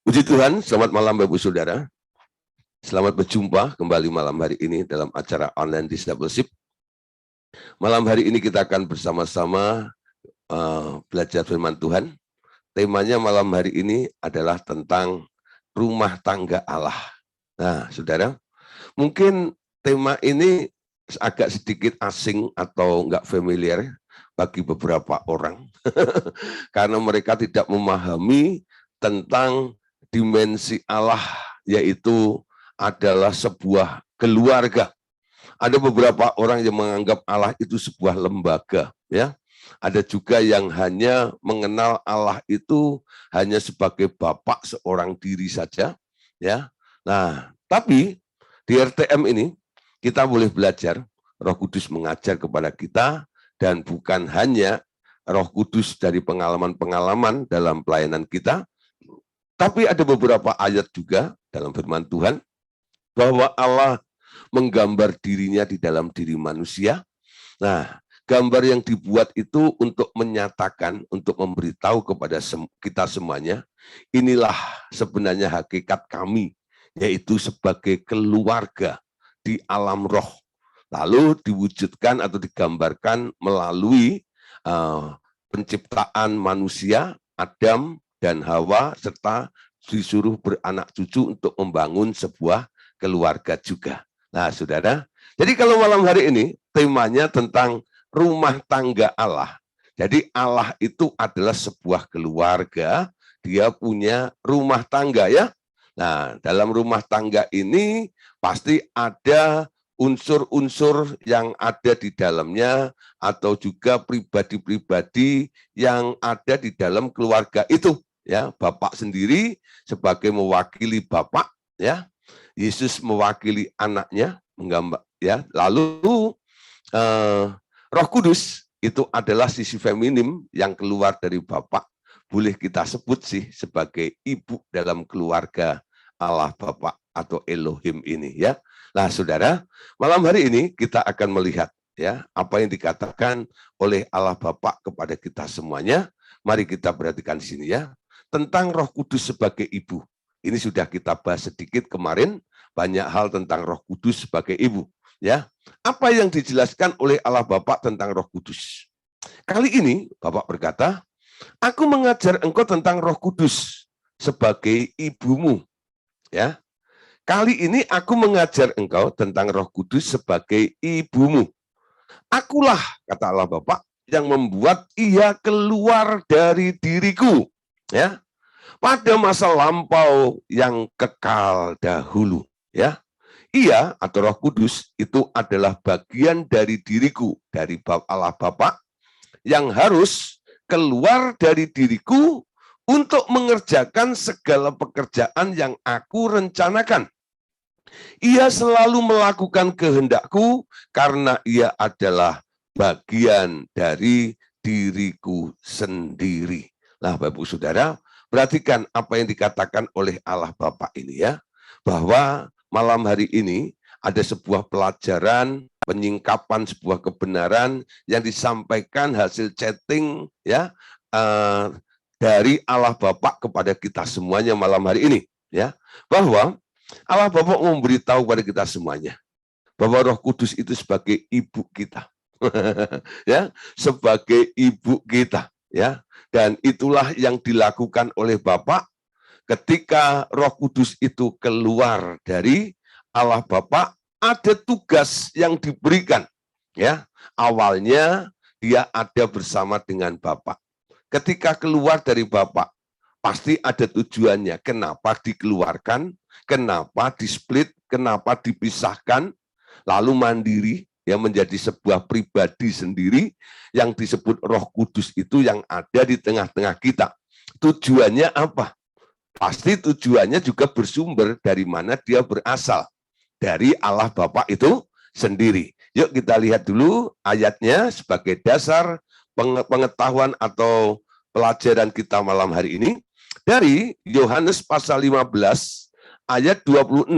Puji Tuhan, selamat malam Bapak Saudara. Selamat berjumpa kembali malam hari ini dalam acara online Discipleship. Malam hari ini kita akan bersama-sama belajar firman Tuhan. Temanya malam hari ini adalah tentang rumah tangga Allah. Nah, saudara, mungkin tema ini agak sedikit asing atau enggak familiar bagi beberapa orang. Karena mereka tidak memahami tentang dimensi Allah, yaitu adalah sebuah keluarga. Ada beberapa orang yang menganggap Allah itu sebuah lembaga, ya. Ada juga yang hanya mengenal Allah itu hanya sebagai bapak seorang diri saja, ya. Nah, tapi di RTM ini kita boleh belajar, Roh Kudus mengajar kepada kita, dan bukan hanya Roh Kudus dari pengalaman-pengalaman dalam pelayanan kita, tapi ada beberapa ayat juga dalam firman Tuhan bahwa Allah menggambar dirinya di dalam diri manusia. Nah, gambar yang dibuat itu untuk menyatakan, untuk memberitahu kepada kita semuanya, inilah sebenarnya hakikat kami, yaitu sebagai keluarga di alam roh. Lalu diwujudkan atau digambarkan melalui penciptaan manusia, Adam dan Hawa, serta disuruh beranak cucu untuk membangun sebuah keluarga juga. Nah, saudara, jadi kalau malam hari ini temanya tentang rumah tangga Allah. Jadi Allah itu adalah sebuah keluarga, dia punya rumah tangga, ya. Nah, dalam rumah tangga ini pasti ada unsur-unsur yang ada di dalamnya, atau juga pribadi-pribadi yang ada di dalam keluarga itu, ya. Bapak sendiri sebagai mewakili Bapak, ya. Yesus mewakili anaknya, menggambar, ya. Lalu Roh Kudus itu adalah sisi feminim yang keluar dari Bapak. Boleh kita sebut sih sebagai ibu dalam keluarga Allah Bapak atau Elohim ini, ya. Nah, saudara, malam hari ini kita akan melihat, ya, apa yang dikatakan oleh Allah Bapa kepada kita semuanya. Mari kita perhatikan di sini, ya, tentang Roh Kudus sebagai ibu. Ini sudah kita bahas sedikit kemarin, banyak hal tentang Roh Kudus sebagai ibu, ya. Apa yang dijelaskan oleh Allah Bapa tentang Roh Kudus? Kali ini Bapak berkata, aku mengajar engkau tentang Roh Kudus sebagai ibumu, ya. Kali ini aku mengajar engkau tentang Roh Kudus sebagai ibumu. Akulah, kata Allah Bapa, yang membuat ia keluar dari diriku, ya, pada masa lampau yang kekal dahulu, ya. Ia atau Roh Kudus itu adalah bagian dari diriku, dari Allah Bapa, yang harus keluar dari diriku untuk mengerjakan segala pekerjaan yang aku rencanakan. Ia selalu melakukan kehendakku karena ia adalah bagian dari diriku sendiri. Nah, Bapak Saudara, perhatikan apa yang dikatakan oleh Allah Bapa ini, ya. Bahwa malam hari ini ada sebuah pelajaran, penyingkapan sebuah kebenaran yang disampaikan hasil chatting, ya, dari Allah Bapa kepada kita semuanya malam hari ini, ya. Bahwa Allah Bapa memberitahu kepada kita semuanya bahwa Roh Kudus itu sebagai ibu kita, ya, sebagai ibu kita, ya. Dan itulah yang dilakukan oleh Bapa ketika Roh Kudus itu keluar dari Allah Bapa. Ada tugas yang diberikan, ya. Awalnya dia ada bersama dengan Bapa. Ketika keluar dari Bapa, pasti ada tujuannya. Kenapa dikeluarkan? Kenapa di-split? Kenapa dipisahkan? Lalu mandiri, yang menjadi sebuah pribadi sendiri yang disebut Roh Kudus itu yang ada di tengah-tengah kita. Tujuannya apa? Pasti tujuannya juga bersumber dari mana dia berasal. Dari Allah Bapa itu sendiri. Yuk kita lihat dulu ayatnya sebagai dasar pengetahuan atau pelajaran kita malam hari ini. Dari Yohanes pasal 15 ayat 26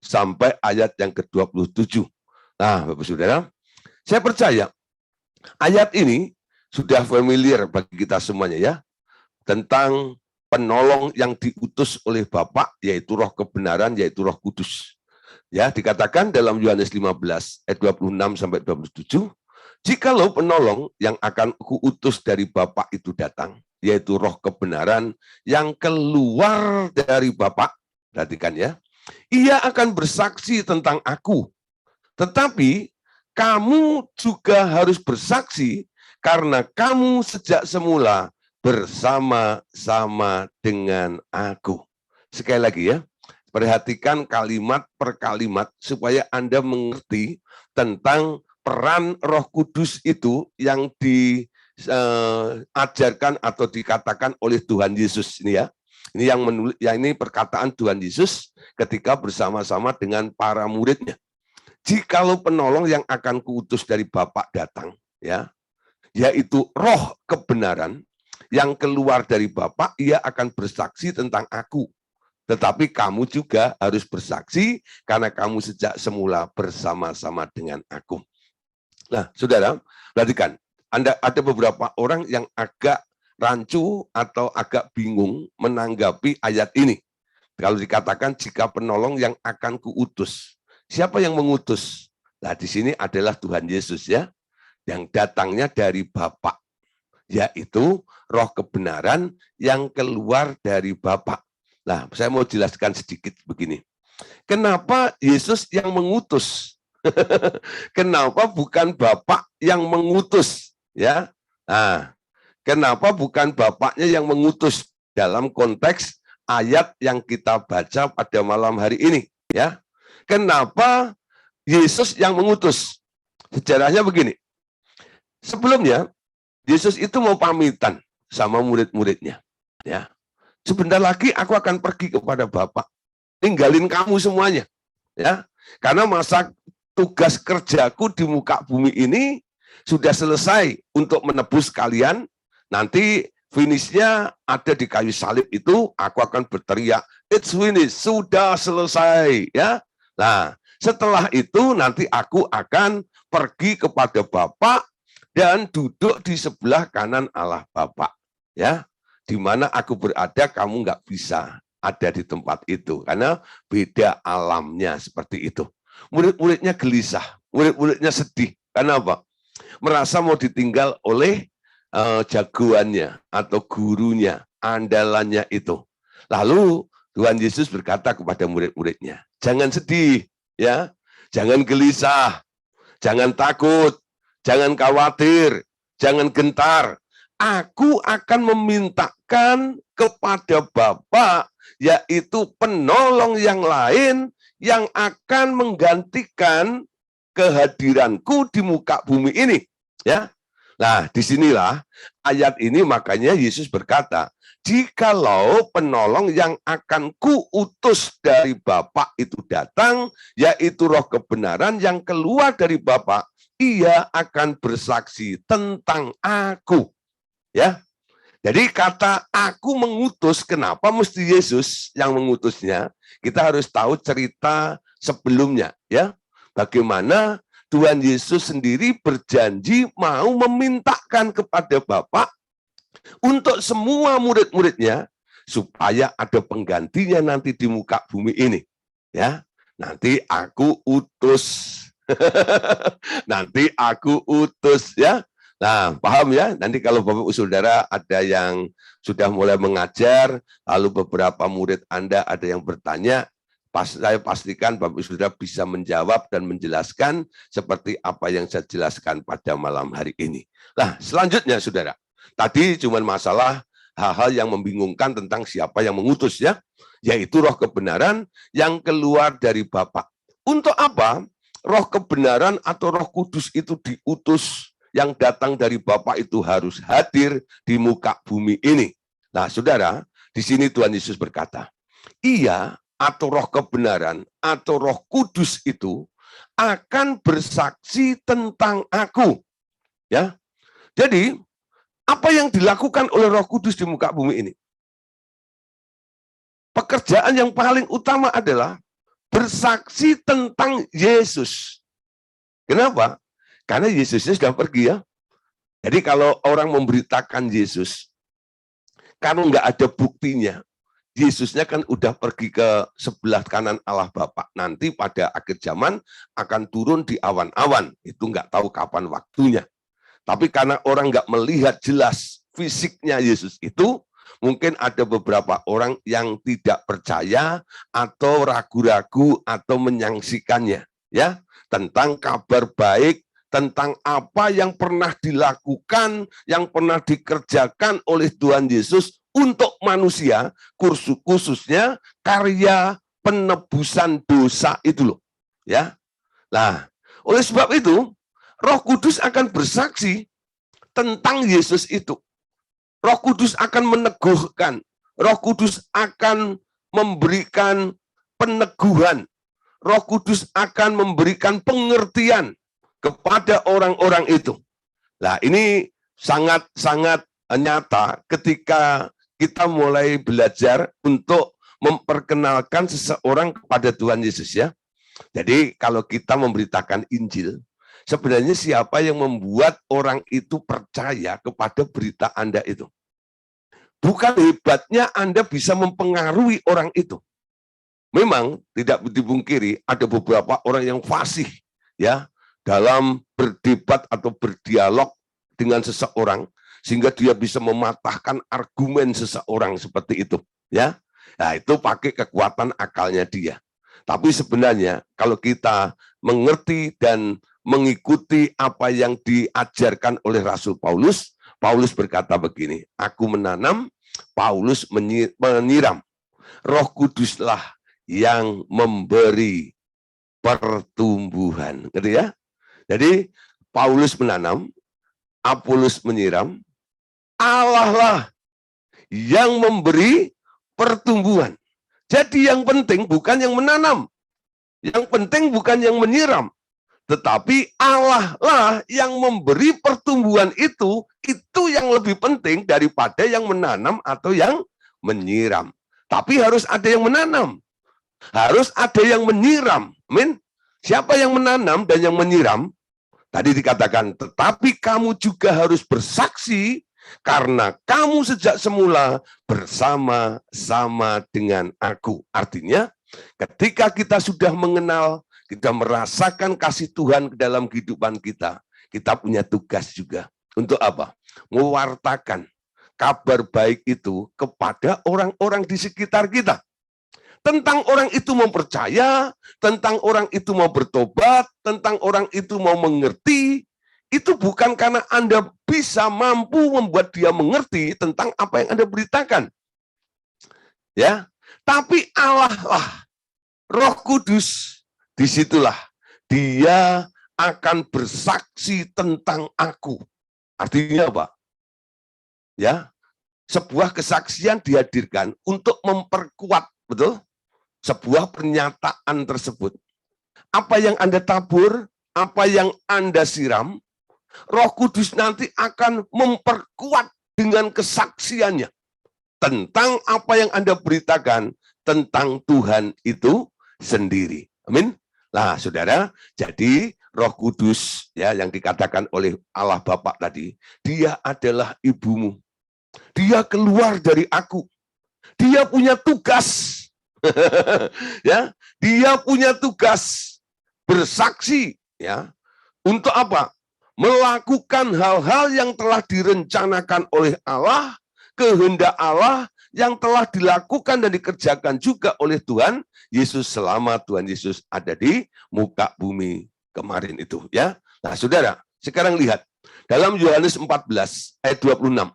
sampai ayat yang ke-27. Nah, Bapak Saudara, saya percaya ayat ini sudah familiar bagi kita semuanya, ya, tentang penolong yang diutus oleh Bapa, yaitu Roh kebenaran, yaitu Roh Kudus. Ya, dikatakan dalam Yohanes 15 ayat 26 sampai 27, jikalau penolong yang akan kuutus dari Bapa itu datang, yaitu Roh kebenaran yang keluar dari Bapa, perhatikan ya, ia akan bersaksi tentang aku. Tetapi kamu juga harus bersaksi karena kamu sejak semula bersama-sama dengan aku. Sekali lagi ya, perhatikan kalimat per kalimat supaya Anda mengerti tentang peran Roh Kudus itu yang diajarkan atau dikatakan oleh Tuhan Yesus ini ya. Ini yang menulis, ya ini perkataan Tuhan Yesus ketika bersama-sama dengan para muridnya. Jikalau penolong yang akan kuutus dari Bapa datang, ya, yaitu Roh kebenaran yang keluar dari Bapa, ia akan bersaksi tentang aku. Tetapi kamu juga harus bersaksi karena kamu sejak semula bersama-sama dengan aku. Nah, saudara, perhatikan, ada beberapa orang yang agak rancu atau agak bingung menanggapi ayat ini. Kalau dikatakan jika penolong yang akan kuutus. Siapa yang mengutus? Nah, di sini adalah Tuhan Yesus ya, yang datangnya dari Bapa, yaitu Roh kebenaran yang keluar dari Bapa. Nah, saya mau jelaskan sedikit begini. Kenapa Yesus yang mengutus? Kenapa bukan Bapa yang mengutus? Ya, nah, kenapa bukan Bapaknya yang mengutus dalam konteks ayat yang kita baca pada malam hari ini? Ya, kenapa Yesus yang mengutus? Sejarahnya begini. Sebelumnya Yesus itu mau pamitan sama murid-muridnya. Ya, sebentar lagi aku akan pergi kepada Bapa. Tinggalin kamu semuanya. Ya, karena masa tugas kerjaku di muka bumi ini sudah selesai untuk menebus kalian. Nanti finishnya ada di kayu salib itu, aku akan berteriak, it's finished, sudah selesai. Ya, nah setelah itu nanti aku akan pergi kepada Bapa dan duduk di sebelah kanan Allah Bapa. Ya, di mana aku berada, kamu nggak bisa ada di tempat itu karena beda alamnya seperti itu. Murid-muridnya gelisah, murid-muridnya sedih. Karena apa? Merasa mau ditinggal oleh jagoannya atau gurunya, andalannya itu. Lalu Tuhan Yesus berkata kepada murid-muridnya, jangan sedih, ya, jangan gelisah, jangan takut, jangan khawatir, jangan gentar. Aku akan memintakan kepada Bapa, yaitu penolong yang lain yang akan menggantikan kehadiranku di muka bumi ini. Ya, nah disinilah ayat ini makanya Yesus berkata, jikalau penolong yang akan kuutus dari Bapa itu datang, yaitu Roh kebenaran yang keluar dari Bapa, ia akan bersaksi tentang aku. Ya, jadi kata aku mengutus, kenapa mesti Yesus yang mengutusnya? Kita harus tahu cerita sebelumnya, ya. Bagaimana Tuhan Yesus sendiri berjanji mau memintakan kepada Bapa untuk semua murid-muridnya supaya ada penggantinya nanti di muka bumi ini. Ya, nanti aku utus. Nanti aku utus ya. Nah, paham ya? Nanti kalau Bapak Ibu Saudara ada yang sudah mulai mengajar, lalu beberapa murid Anda ada yang bertanya, saya pastikan Bapak Ibu Saudara bisa menjawab dan menjelaskan seperti apa yang saya jelaskan pada malam hari ini. Nah, selanjutnya Saudara, tadi cuma masalah hal-hal yang membingungkan tentang siapa yang mengutus ya, yaitu Roh kebenaran yang keluar dari Bapa. Untuk apa Roh kebenaran atau Roh Kudus itu diutus? Yang datang dari Bapa itu harus hadir di muka bumi ini. Nah, Saudara, di sini Tuhan Yesus berkata, ia atau Roh kebenaran atau Roh Kudus itu akan bersaksi tentang aku. Ya. Jadi, apa yang dilakukan oleh Roh Kudus di muka bumi ini? Pekerjaan yang paling utama adalah bersaksi tentang Yesus. Kenapa? Karena Yesusnya sudah pergi ya. Jadi kalau orang memberitakan Yesus, Karena nggak ada buktinya. Yesusnya kan udah pergi ke sebelah kanan Allah Bapa. Nanti pada akhir zaman akan turun di awan-awan. Itu nggak tahu kapan waktunya. Tapi karena orang nggak melihat jelas fisiknya Yesus itu, mungkin ada beberapa orang yang tidak percaya atau ragu-ragu atau menyangsikannya, ya, tentang kabar baik, tentang apa yang pernah dilakukan, yang pernah dikerjakan oleh Tuhan Yesus untuk manusia, khususnya karya penebusan dosa itu loh, ya. Nah, oleh sebab itu, Roh Kudus akan bersaksi tentang Yesus itu. Roh Kudus akan meneguhkan, Roh Kudus akan memberikan peneguhan, Roh Kudus akan memberikan pengertian kepada orang-orang itu. Nah, ini sangat-sangat nyata ketika kita mulai belajar untuk memperkenalkan seseorang kepada Tuhan Yesus, ya. Jadi kalau kita memberitakan Injil, sebenarnya siapa yang membuat orang itu percaya kepada berita Anda itu? Bukan hebatnya Anda bisa mempengaruhi orang itu. Memang tidak dipungkiri ada beberapa orang yang fasih, ya, dalam berdebat atau berdialog dengan seseorang sehingga dia bisa mematahkan argumen seseorang seperti itu, ya. Nah, itu pakai kekuatan akalnya dia. Tapi sebenarnya kalau kita mengerti dan mengikuti apa yang diajarkan oleh Rasul Paulus, Paulus berkata begini, aku menanam, Paulus menyiram. Roh Kuduslah yang memberi pertumbuhan. Gitu ya. Jadi Paulus menanam, Apolos menyiram, Allah lah yang memberi pertumbuhan. Jadi yang penting bukan yang menanam, yang penting bukan yang menyiram, tetapi Allah lah yang memberi pertumbuhan itu yang lebih penting daripada yang menanam atau yang menyiram. Tapi harus ada yang menanam, harus ada yang menyiram. Amin. Siapa yang menanam dan yang menyiram? Tadi dikatakan, tetapi kamu juga harus bersaksi karena kamu sejak semula bersama-sama dengan aku. Artinya, ketika kita sudah mengenal, kita merasakan kasih Tuhan ke dalam kehidupan kita punya tugas juga. Untuk apa? Mewartakan kabar baik itu kepada orang-orang di sekitar kita. Tentang orang itu mau percaya, tentang orang itu mau bertobat, tentang orang itu mau mengerti, itu bukan karena Anda bisa mampu membuat dia mengerti tentang apa yang Anda beritakan. Ya, tapi Allah lah, Roh Kudus, disitulah dia akan bersaksi tentang aku. Artinya apa? Ya, sebuah kesaksian dihadirkan untuk memperkuat, betul? Sebuah pernyataan tersebut. Apa yang Anda tabur, apa yang Anda siram, Roh Kudus nanti akan memperkuat dengan kesaksiannya tentang apa yang Anda beritakan tentang Tuhan itu sendiri. Amin. Nah, saudara, jadi Roh Kudus ya yang dikatakan oleh Allah Bapa tadi, dia adalah ibumu. Dia keluar dari aku. Dia punya tugas. Ya, dia punya tugas bersaksi ya. Untuk apa? Melakukan hal-hal yang telah direncanakan oleh Allah, kehendak Allah yang telah dilakukan dan dikerjakan juga oleh Tuhan Yesus selama Tuhan Yesus ada di muka bumi kemarin itu ya. Nah, saudara, sekarang lihat dalam Yohanes 14 ayat 26.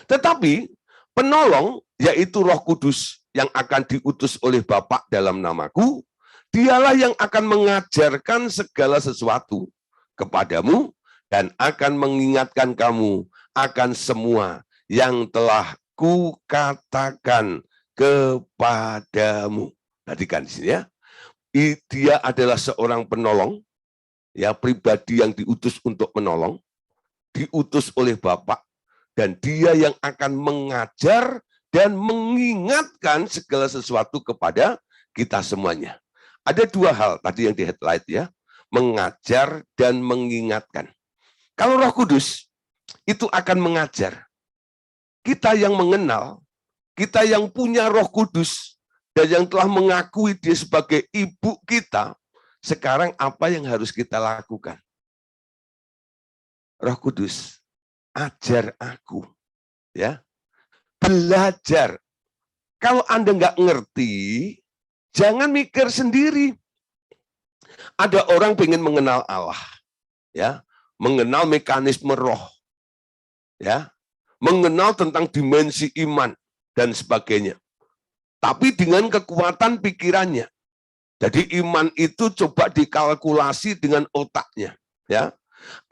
Tetapi penolong yaitu Roh Kudus yang akan diutus oleh Bapa dalam namaku, dialah yang akan mengajarkan segala sesuatu kepadamu dan akan mengingatkan kamu akan semua yang telah kukatakan kepadamu. Perhatikan di sini ya. Dia adalah seorang penolong, ya, pribadi yang diutus untuk menolong, diutus oleh Bapa, dan dia yang akan mengajar dan mengingatkan segala sesuatu kepada kita semuanya. Ada dua hal tadi yang di headlight ya, mengajar dan mengingatkan. Kalau Roh Kudus itu akan mengajar. kita yang mengenal, kita yang punya Roh Kudus, dan yang telah mengakui dia sebagai ibu kita, sekarang apa yang harus kita lakukan? Roh Kudus, ajar aku, ya, belajar. Kalau Anda nggak ngerti, jangan mikir sendiri. Ada orang pengen mengenal Allah, ya, mengenal mekanisme roh, ya, mengenal tentang dimensi iman dan sebagainya. Tapi dengan kekuatan pikirannya. Jadi iman itu coba dikalkulasi dengan otaknya, ya.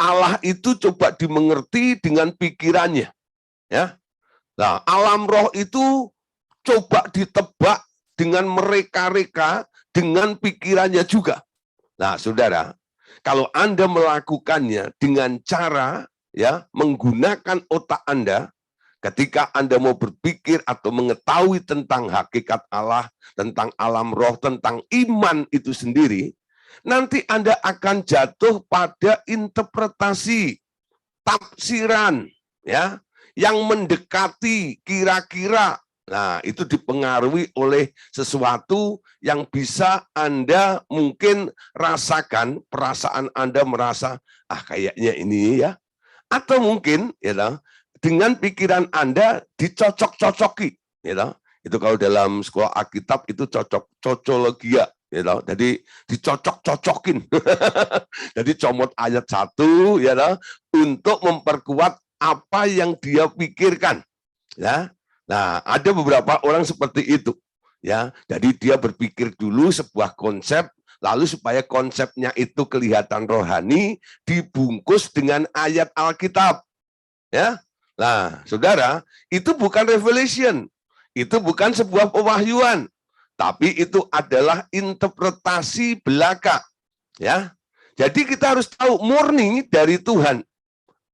Allah itu coba dimengerti dengan pikirannya, ya. Nah, alam roh itu coba ditebak dengan mereka-reka dengan pikirannya juga. Nah, saudara, kalau Anda melakukannya dengan cara, ya, menggunakan otak Anda, ketika Anda mau berpikir atau mengetahui tentang hakikat Allah, tentang alam roh, tentang iman itu sendiri, nanti Anda akan jatuh pada interpretasi, tafsiran, ya, yang mendekati kira-kira. Nah, itu dipengaruhi oleh sesuatu yang bisa Anda mungkin rasakan, perasaan Anda merasa, kayaknya ini ya. Atau mungkin, ya, dengan pikiran Anda dicocok-cocoki, ya. Itu kalau dalam sekolah Alkitab itu cocologia, ya. Jadi dicocok-cocokin. Jadi comot ayat 1, ya, untuk memperkuat apa yang dia pikirkan, ya. Nah, ada beberapa orang seperti itu, ya. Jadi dia berpikir dulu sebuah konsep, lalu supaya konsepnya itu kelihatan rohani, dibungkus dengan ayat Alkitab, ya. Nah, saudara, itu bukan revelation, itu bukan sebuah pewahyuan, tapi itu adalah interpretasi belaka, ya. Jadi kita harus tahu murni dari Tuhan,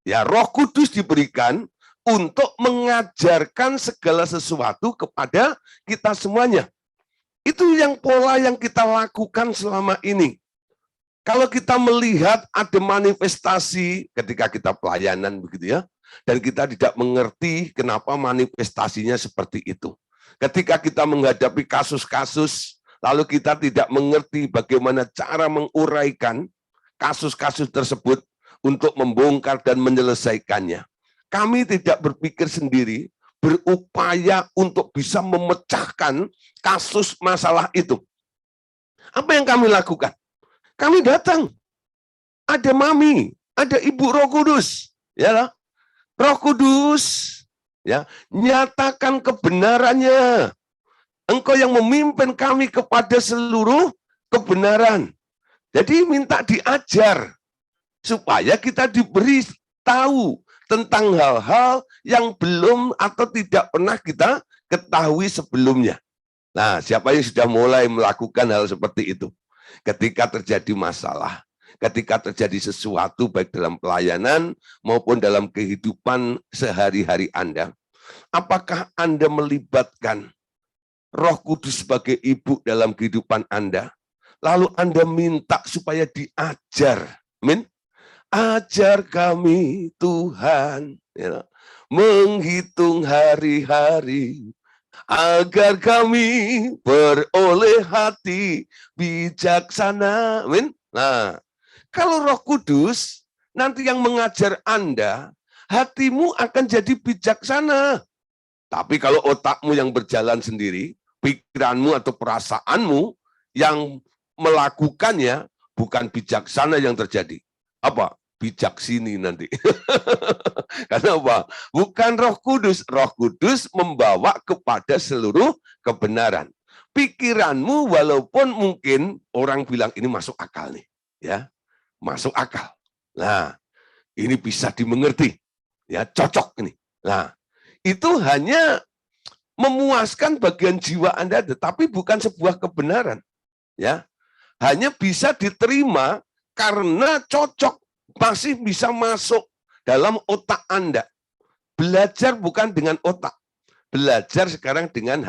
ya. Roh Kudus diberikan untuk mengajarkan segala sesuatu kepada kita semuanya. Itu yang pola yang kita lakukan selama ini. Kalau kita melihat ada manifestasi ketika kita pelayanan begitu, ya, dan kita tidak mengerti kenapa manifestasinya seperti itu. Ketika kita menghadapi kasus-kasus, lalu kita tidak mengerti bagaimana cara menguraikan kasus-kasus tersebut untuk membongkar dan menyelesaikannya. Kami tidak berpikir sendiri, berupaya untuk bisa memecahkan kasus masalah itu. Apa yang kami lakukan? Kami datang, ada mami, ada ibu Roh Kudus, ya, Roh Kudus, ya, nyatakan kebenarannya. Engkau yang memimpin kami kepada seluruh kebenaran. Jadi minta diajar supaya kita diberi tahu tentang hal-hal yang belum atau tidak pernah kita ketahui sebelumnya. Nah, siapa yang sudah mulai melakukan hal seperti itu? Ketika terjadi masalah, ketika terjadi sesuatu baik dalam pelayanan maupun dalam kehidupan sehari-hari Anda, apakah Anda melibatkan Roh Kudus sebagai ibu dalam kehidupan Anda? Lalu Anda minta supaya diajar. Amin. Ajar kami Tuhan, ya, menghitung hari-hari, agar kami beroleh hati bijaksana. Amin. Nah, kalau Roh Kudus nanti yang mengajar Anda, hatimu akan jadi bijaksana. Tapi kalau otakmu yang berjalan sendiri, pikiranmu atau perasaanmu yang melakukannya, bukan bijaksana yang terjadi. Apa? Bijaksini nanti. Karena apa? Bukan Roh Kudus. Roh Kudus membawa kepada seluruh kebenaran. Pikiranmu walaupun mungkin orang bilang ini masuk akal nih, ya, masuk akal. Nah, ini bisa dimengerti, ya, cocok ini. Nah, itu hanya memuaskan bagian jiwa Anda, tetapi bukan sebuah kebenaran, ya. Hanya bisa diterima karena cocok, masih bisa masuk dalam otak Anda. Belajar bukan dengan otak, belajar sekarang dengan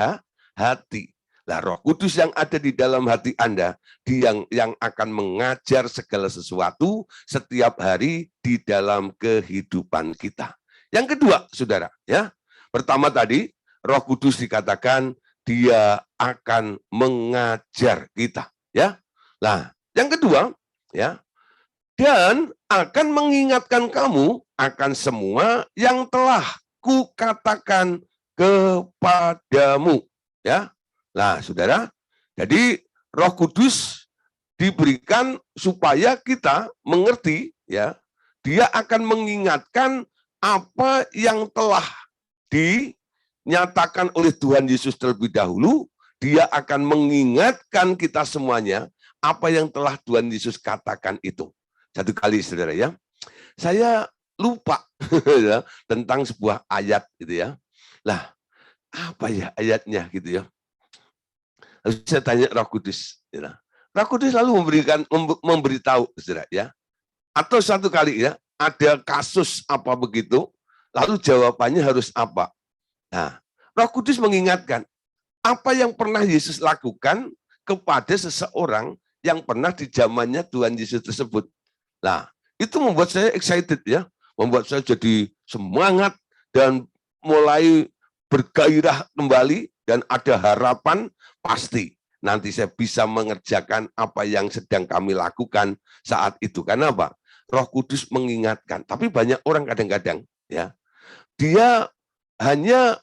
hati. Nah, Roh Kudus yang ada di dalam hati Anda, dia yang akan mengajar segala sesuatu setiap hari di dalam kehidupan kita. Yang kedua, saudara, ya, Pertama tadi, Roh Kudus dikatakan dia akan mengajar kita, ya. Nah, yang kedua, ya, dan akan mengingatkan kamu akan semua yang telah kukatakan kepadamu, ya. Nah, saudara, jadi Roh Kudus diberikan supaya kita mengerti, ya. Dia akan mengingatkan apa yang telah dinyatakan oleh Tuhan Yesus terlebih dahulu. Dia akan mengingatkan kita semuanya apa yang telah Tuhan Yesus katakan itu. Satu kali, saudara, ya, saya lupa ya, tentang sebuah ayat gitu ya. Lah, apa ya ayatnya gitu ya? Lalu saya tanya Roh Kudus. Ya. Roh Kudus lalu memberitahu, saudara, ya. Atau satu kali, ya, ada kasus apa begitu, lalu jawabannya harus apa? Nah, Roh Kudus mengingatkan apa yang pernah Yesus lakukan kepada seseorang yang pernah di zamannya Tuhan Yesus tersebut. Nah, itu membuat saya excited, ya, membuat saya jadi semangat dan mulai bergairah kembali dan ada harapan pasti nanti saya bisa mengerjakan apa yang sedang kami lakukan saat itu. Karena apa? Roh Kudus mengingatkan. Tapi banyak orang kadang-kadang, ya, dia hanya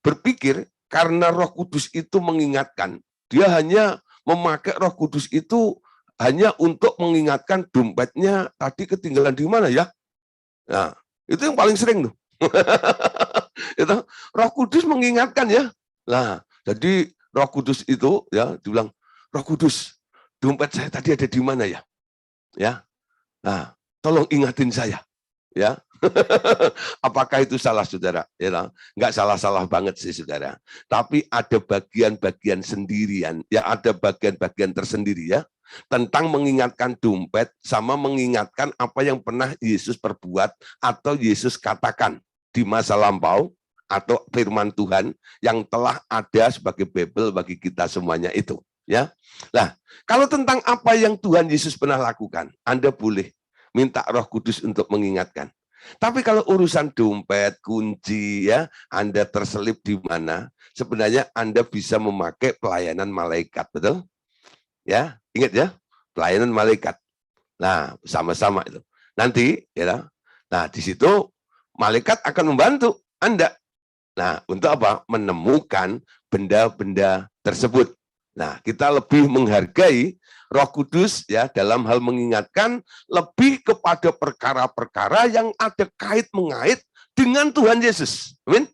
berpikir karena Roh Kudus itu mengingatkan. Dia hanya memakai Roh Kudus itu hanya untuk mengingatkan dompetnya tadi ketinggalan di mana, ya. Nah, itu yang paling sering tuh. Itu Roh Kudus mengingatkan, ya. Nah, jadi Roh Kudus itu, ya, dibilang, Roh Kudus, dompet saya tadi ada di mana, ya? Ya. Nah, tolong ingatin saya, ya. Apakah itu salah, saudara? Ya, nggak salah-salah banget sih, saudara. Tapi ada bagian-bagian sendirian, ya, ada bagian-bagian tersendiri, ya, tentang mengingatkan dompet sama mengingatkan apa yang pernah Yesus perbuat atau Yesus katakan di masa lampau atau firman Tuhan yang telah ada sebagai Bible bagi kita semuanya itu, ya. Nah, kalau tentang apa yang Tuhan Yesus pernah lakukan, Anda boleh minta Roh Kudus untuk mengingatkan. Tapi kalau urusan dompet, kunci, ya, Anda terselip di mana, sebenarnya Anda bisa memakai pelayanan malaikat, betul? Ya, ingat, ya, pelayanan malaikat. Nah, sama-sama itu. Nanti, ya, nah di situ malaikat akan membantu Anda. Nah, untuk apa? Menemukan benda-benda tersebut. Nah, kita lebih menghargai Roh Kudus, ya, dalam hal mengingatkan lebih kepada perkara-perkara yang ada kait mengait dengan Tuhan Yesus. Amin.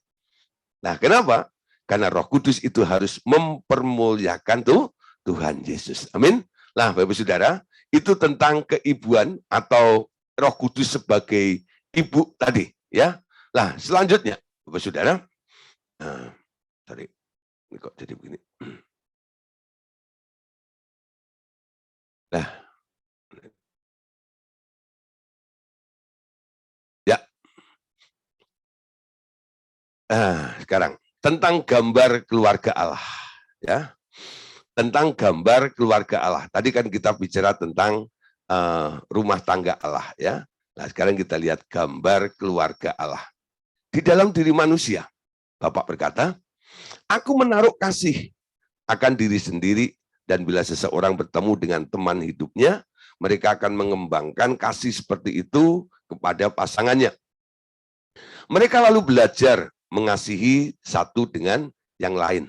Nah, kenapa? Karena Roh Kudus itu harus mempermuliakan Tuhan Yesus. Amin. Nah, Bapak Saudara, itu tentang keibuan atau Roh Kudus sebagai ibu tadi, ya. Nah, selanjutnya, Bapak Saudara, sorry, ini kok jadi begini. Nah, ya. Sekarang tentang gambar keluarga Allah, ya. Tentang gambar keluarga Allah. Tadi kan kita bicara tentang rumah tangga Allah, ya. Nah, sekarang kita lihat gambar keluarga Allah. Di dalam diri manusia, Bapak berkata, aku menaruh kasih akan diri sendiri, dan bila seseorang bertemu dengan teman hidupnya, mereka akan mengembangkan kasih seperti itu kepada pasangannya. Mereka lalu belajar mengasihi satu dengan yang lain.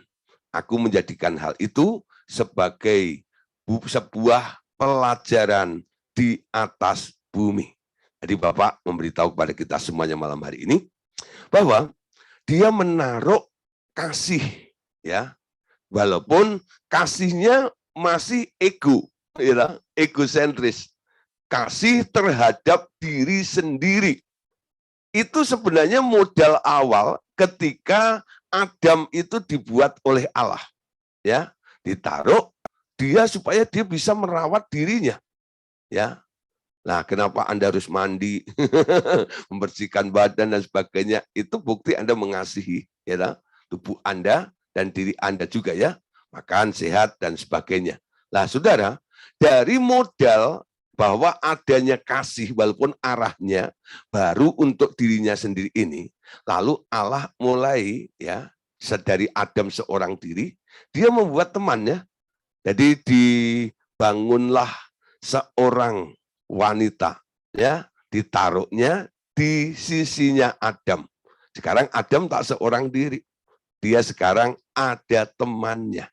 Aku menjadikan hal itu sebagai sebuah pelajaran di atas bumi. Jadi Bapak memberitahu kepada kita semuanya malam hari ini bahwa dia menaruh kasih, ya, walaupun kasihnya masih ego, ya, egosentris, kasih terhadap diri sendiri. Itu sebenarnya modal awal ketika Adam itu dibuat oleh Allah, ya, ditaruh dia supaya dia bisa merawat dirinya, ya. Nah, kenapa Anda harus mandi, membersihkan badan dan sebagainya? Itu bukti Anda mengasihi, ya, tubuh Anda dan diri Anda juga, ya. Makan sehat dan sebagainya. Nah, saudara, dari modal bahwa adanya kasih walaupun arahnya baru untuk dirinya sendiri ini, lalu Allah mulai ya dari Adam seorang diri, dia membuat temannya. Jadi dibangunlah seorang wanita, ya, ditaruhnya di sisinya Adam. Sekarang Adam tak seorang diri, dia sekarang ada temannya.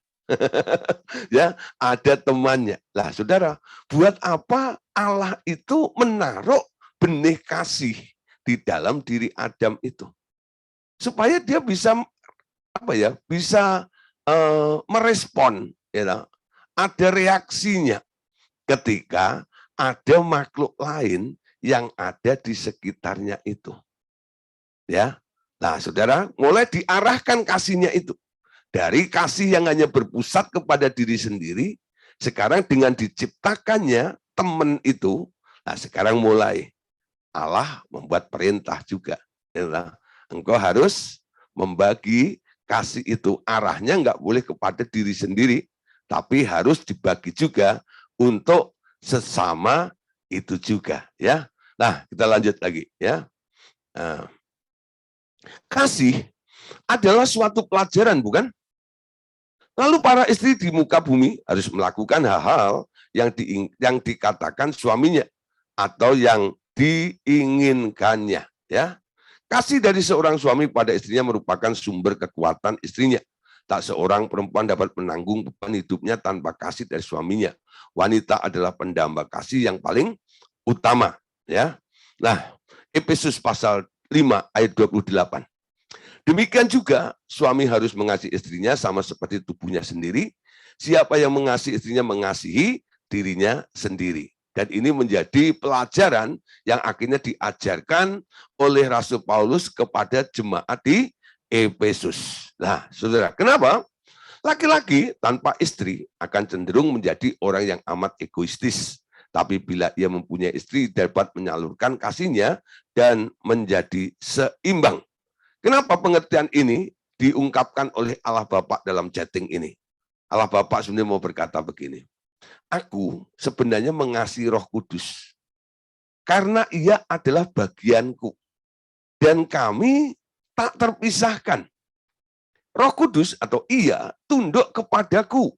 Ya, ada temannya. Lah, saudara, buat apa Allah itu menaruh benih kasih di dalam diri Adam itu? Supaya dia bisa apa ya? Bisa merespon, ya, ada reaksinya ketika ada makhluk lain yang ada di sekitarnya itu. Ya. Nah, saudara, mulai diarahkan kasihnya itu. Dari kasih yang hanya berpusat kepada diri sendiri, sekarang dengan diciptakannya teman itu, nah sekarang mulai Allah membuat perintah juga. Ya, engkau harus membagi kasih itu, arahnya nggak boleh kepada diri sendiri, tapi harus dibagi juga untuk sesama itu juga. Ya, nah kita lanjut lagi ya. Nah, kasih adalah suatu pelajaran, bukan? Lalu para istri di muka bumi harus melakukan hal-hal yang dikatakan suaminya atau yang diinginkannya. Ya, kasih dari seorang suami pada istrinya merupakan sumber kekuatan istrinya. Tak seorang perempuan dapat menanggung beban hidupnya tanpa kasih dari suaminya. Wanita adalah pendamba kasih yang paling utama. Ya, nah Efesus pasal 5 ayat 28. Demikian juga suami harus mengasihi istrinya sama seperti tubuhnya sendiri. Siapa yang mengasihi istrinya mengasihi dirinya sendiri. Dan ini menjadi pelajaran yang akhirnya diajarkan oleh Rasul Paulus kepada jemaat di Efesus. Nah, saudara, kenapa? Laki-laki tanpa istri akan cenderung menjadi orang yang amat egoistis. Tapi bila ia mempunyai istri, dapat menyalurkan kasihnya dan menjadi seimbang. Kenapa pengertian ini diungkapkan oleh Allah Bapa dalam chatting ini? Allah Bapa sebenarnya mau berkata begini, aku sebenarnya mengasihi Roh Kudus karena ia adalah bagianku dan kami tak terpisahkan. Roh Kudus atau ia tunduk kepadaku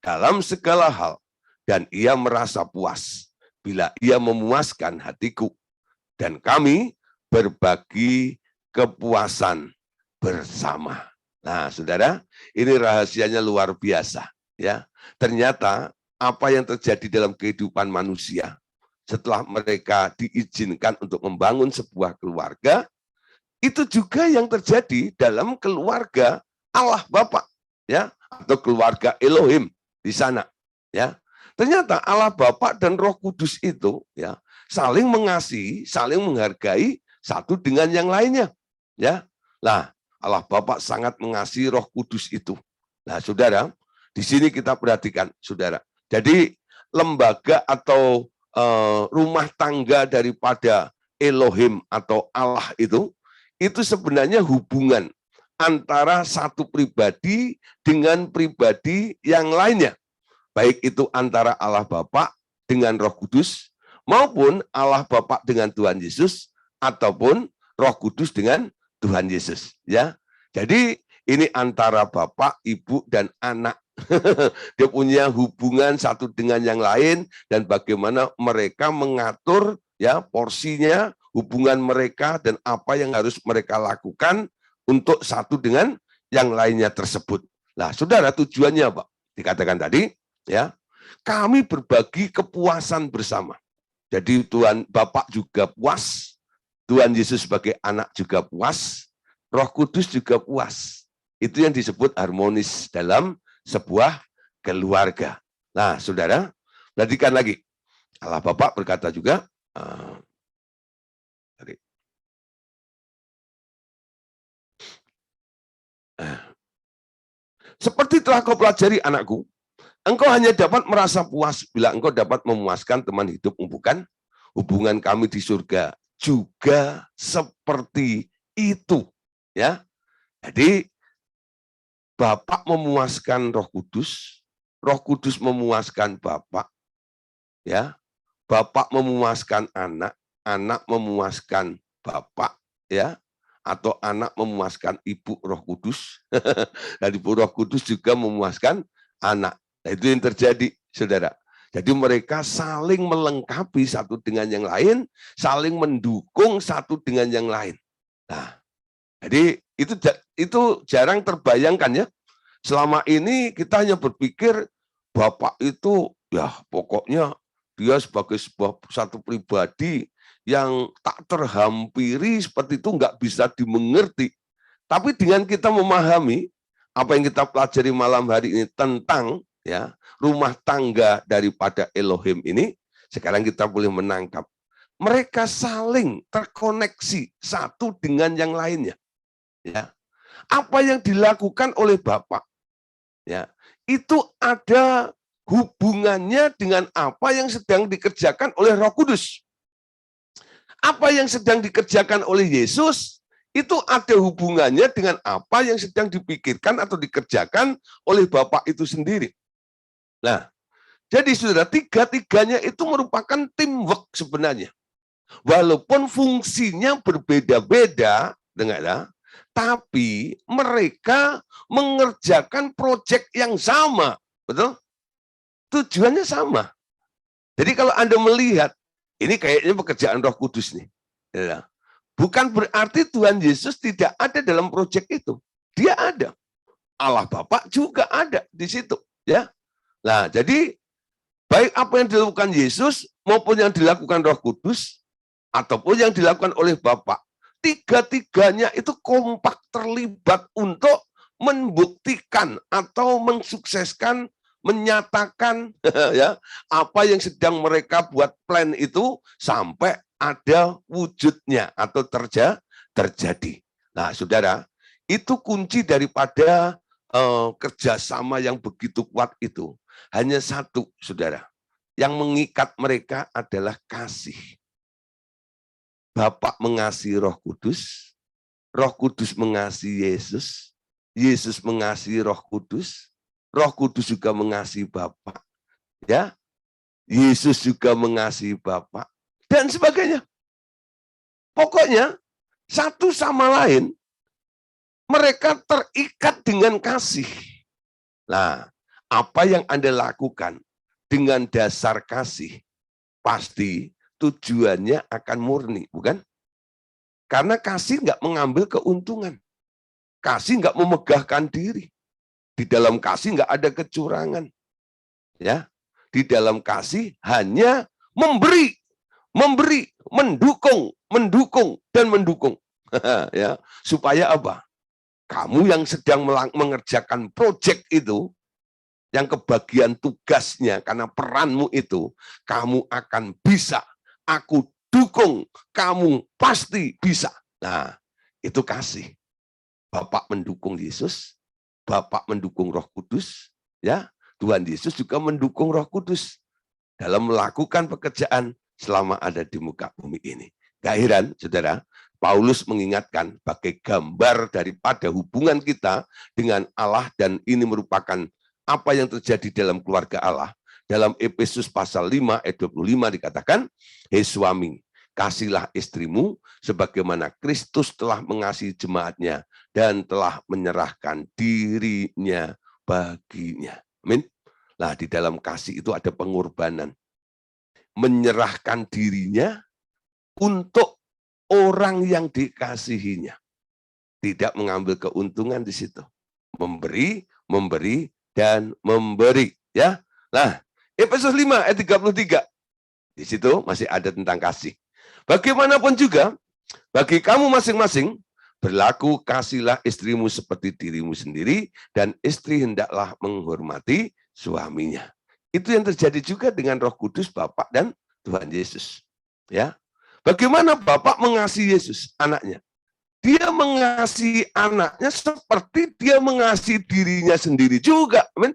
dalam segala hal dan ia merasa puas bila ia memuaskan hatiku dan kami berbagi kepuasan bersama. Nah, saudara, ini rahasianya luar biasa. Ya, ternyata apa yang terjadi dalam kehidupan manusia setelah mereka diizinkan untuk membangun sebuah keluarga, itu juga yang terjadi dalam keluarga Allah Bapa, ya, atau keluarga Elohim di sana, ya. Ternyata Allah Bapa dan Roh Kudus itu, ya, saling mengasihi, saling menghargai satu dengan yang lainnya, ya. Nah, Allah Bapa sangat mengasihi Roh Kudus itu. Nah, saudara, di sini kita perhatikan, saudara. Jadi lembaga atau rumah tangga daripada Elohim atau Allah itu sebenarnya hubungan antara satu pribadi dengan pribadi yang lainnya. Baik itu antara Allah Bapa dengan Roh Kudus, maupun Allah Bapa dengan Tuhan Yesus, ataupun Roh Kudus dengan Tuhan Yesus. Ya, jadi ini antara Bapak, Ibu, dan anak. Dia punya hubungan satu dengan yang lain, dan bagaimana mereka mengatur ya porsinya, hubungan mereka, dan apa yang harus mereka lakukan untuk satu dengan yang lainnya tersebut. Nah, saudara, tujuannya apa? Dikatakan tadi, ya, kami berbagi kepuasan bersama. Jadi Tuhan Bapak juga puas, Tuhan Yesus sebagai anak juga puas, Roh Kudus juga puas. Itu yang disebut harmonis dalam sebuah keluarga. Nah, saudara, perhatikan lagi. Allah Bapak berkata juga, seperti telah kau pelajari anakku, engkau hanya dapat merasa puas bila engkau dapat memuaskan teman hidupmu, bukan? Hubungan kami di surga juga seperti itu, ya. Jadi Bapak memuaskan Roh Kudus memuaskan Bapak, ya. Bapak memuaskan anak, anak memuaskan Bapak, ya, atau anak memuaskan Ibu Roh Kudus, dan Ibu Roh Kudus juga memuaskan anak. Nah, itu yang terjadi, saudara. Jadi mereka saling melengkapi satu dengan yang lain, saling mendukung satu dengan yang lain. Nah, jadi itu jarang terbayangkan ya. Selama ini kita hanya berpikir Bapak itu ya pokoknya dia sebagai satu pribadi yang tak terhampiri seperti itu, nggak bisa dimengerti. Tapi dengan kita memahami apa yang kita pelajari malam hari ini tentang ya rumah tangga daripada Elohim ini, sekarang kita boleh menangkap mereka saling terkoneksi satu dengan yang lainnya. Ya, apa yang dilakukan oleh Bapak, ya itu ada hubungannya dengan apa yang sedang dikerjakan oleh Roh Kudus. Apa yang sedang dikerjakan oleh Yesus itu ada hubungannya dengan apa yang sedang dipikirkan atau dikerjakan oleh Bapak itu sendiri. Nah, jadi saudara, tiga-tiganya itu merupakan teamwork sebenarnya. Walaupun fungsinya berbeda-beda, dengarlah, tapi mereka mengerjakan proyek yang sama, betul? Tujuannya sama. Jadi kalau Anda melihat, ini kayaknya pekerjaan Roh Kudus nih. Ya. Bukan berarti Tuhan Yesus tidak ada dalam proyek itu. Dia ada. Allah Bapa juga ada di situ. Ya. Nah, jadi baik apa yang dilakukan Yesus maupun yang dilakukan Roh Kudus ataupun yang dilakukan oleh Bapa, tiga-tiganya itu kompak terlibat untuk membuktikan atau mensukseskan, menyatakan ya apa yang sedang mereka buat plan itu sampai ada wujudnya atau terjadi. Nah, saudara, itu kunci daripada kerjasama yang begitu kuat itu. Hanya satu, saudara, yang mengikat mereka adalah kasih. Bapak mengasihi Roh Kudus, Roh Kudus mengasihi Yesus, Yesus mengasihi Roh Kudus, Roh Kudus juga mengasihi Bapak, ya, Yesus juga mengasihi Bapak, dan sebagainya. Pokoknya satu sama lain mereka terikat dengan kasih. Nah, apa yang Anda lakukan dengan dasar kasih pasti tujuannya akan murni, bukan? Karena kasih nggak mengambil keuntungan. Kasih nggak memegahkan diri. Di dalam kasih nggak ada kecurangan. Ya, di dalam kasih hanya memberi, mendukung, dan mendukung. Ya, supaya apa? Kamu yang sedang mengerjakan proyek itu, yang kebagian tugasnya karena peranmu itu, kamu akan bisa. Aku dukung, kamu pasti bisa. Nah, itu kasih. Bapak mendukung Yesus, Bapak mendukung Roh Kudus, ya. Tuhan Yesus juga mendukung Roh Kudus dalam melakukan pekerjaan selama ada di muka bumi ini. Gak heran, saudara, Paulus mengingatkan sebagai gambar daripada hubungan kita dengan Allah, dan ini merupakan apa yang terjadi dalam keluarga Allah. Dalam Efesus pasal 5 ayat 25 dikatakan, hei suami, kasihlah istrimu sebagaimana Kristus telah mengasihi jemaatnya dan telah menyerahkan dirinya baginya. Amin. Nah, di dalam kasih itu ada pengorbanan. Menyerahkan dirinya untuk orang yang dikasihinya. Tidak mengambil keuntungan di situ. Memberi, dan memberi. Ya. Nah, Efesus 5 ayat 33. Di situ masih ada tentang kasih. Bagaimanapun juga, bagi kamu masing-masing, berlaku kasihlah istrimu seperti dirimu sendiri, dan istri hendaklah menghormati suaminya. Itu yang terjadi juga dengan Roh Kudus, Bapak dan Tuhan Yesus. Ya, bagaimana Bapak mengasihi Yesus, anaknya? Dia mengasihi anaknya seperti dia mengasihi dirinya sendiri juga. Amin.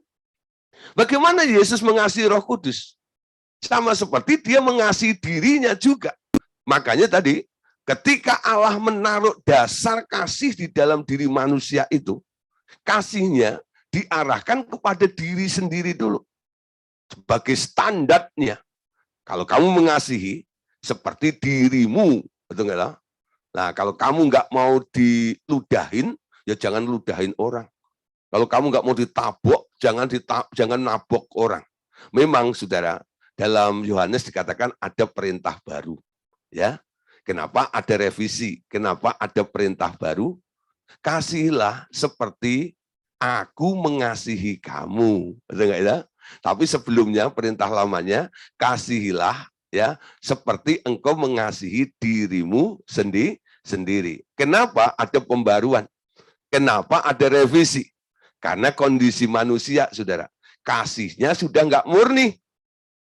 Bagaimana Yesus mengasihi Roh Kudus? Sama seperti dia mengasihi dirinya juga. Makanya tadi, ketika Allah menaruh dasar kasih di dalam diri manusia itu, kasihnya diarahkan kepada diri sendiri dulu. Sebagai standarnya. Kalau kamu mengasihi seperti dirimu, betul nggak lah? Nah, kalau kamu nggak mau diludahin, ya jangan ludahin orang. Kalau kamu nggak mau ditabok, jangan nabok orang. Memang, saudara, dalam Yohanes dikatakan ada perintah baru. Ya, kenapa ada revisi? Kenapa ada perintah baru? Kasihilah seperti aku mengasihi kamu. Betul nggak ya? Tapi sebelumnya perintah lamanya, kasihilah ya seperti engkau mengasihi dirimu sendiri. Kenapa ada pembaruan? Kenapa ada revisi? Karena kondisi manusia, saudara, kasihnya sudah nggak murni.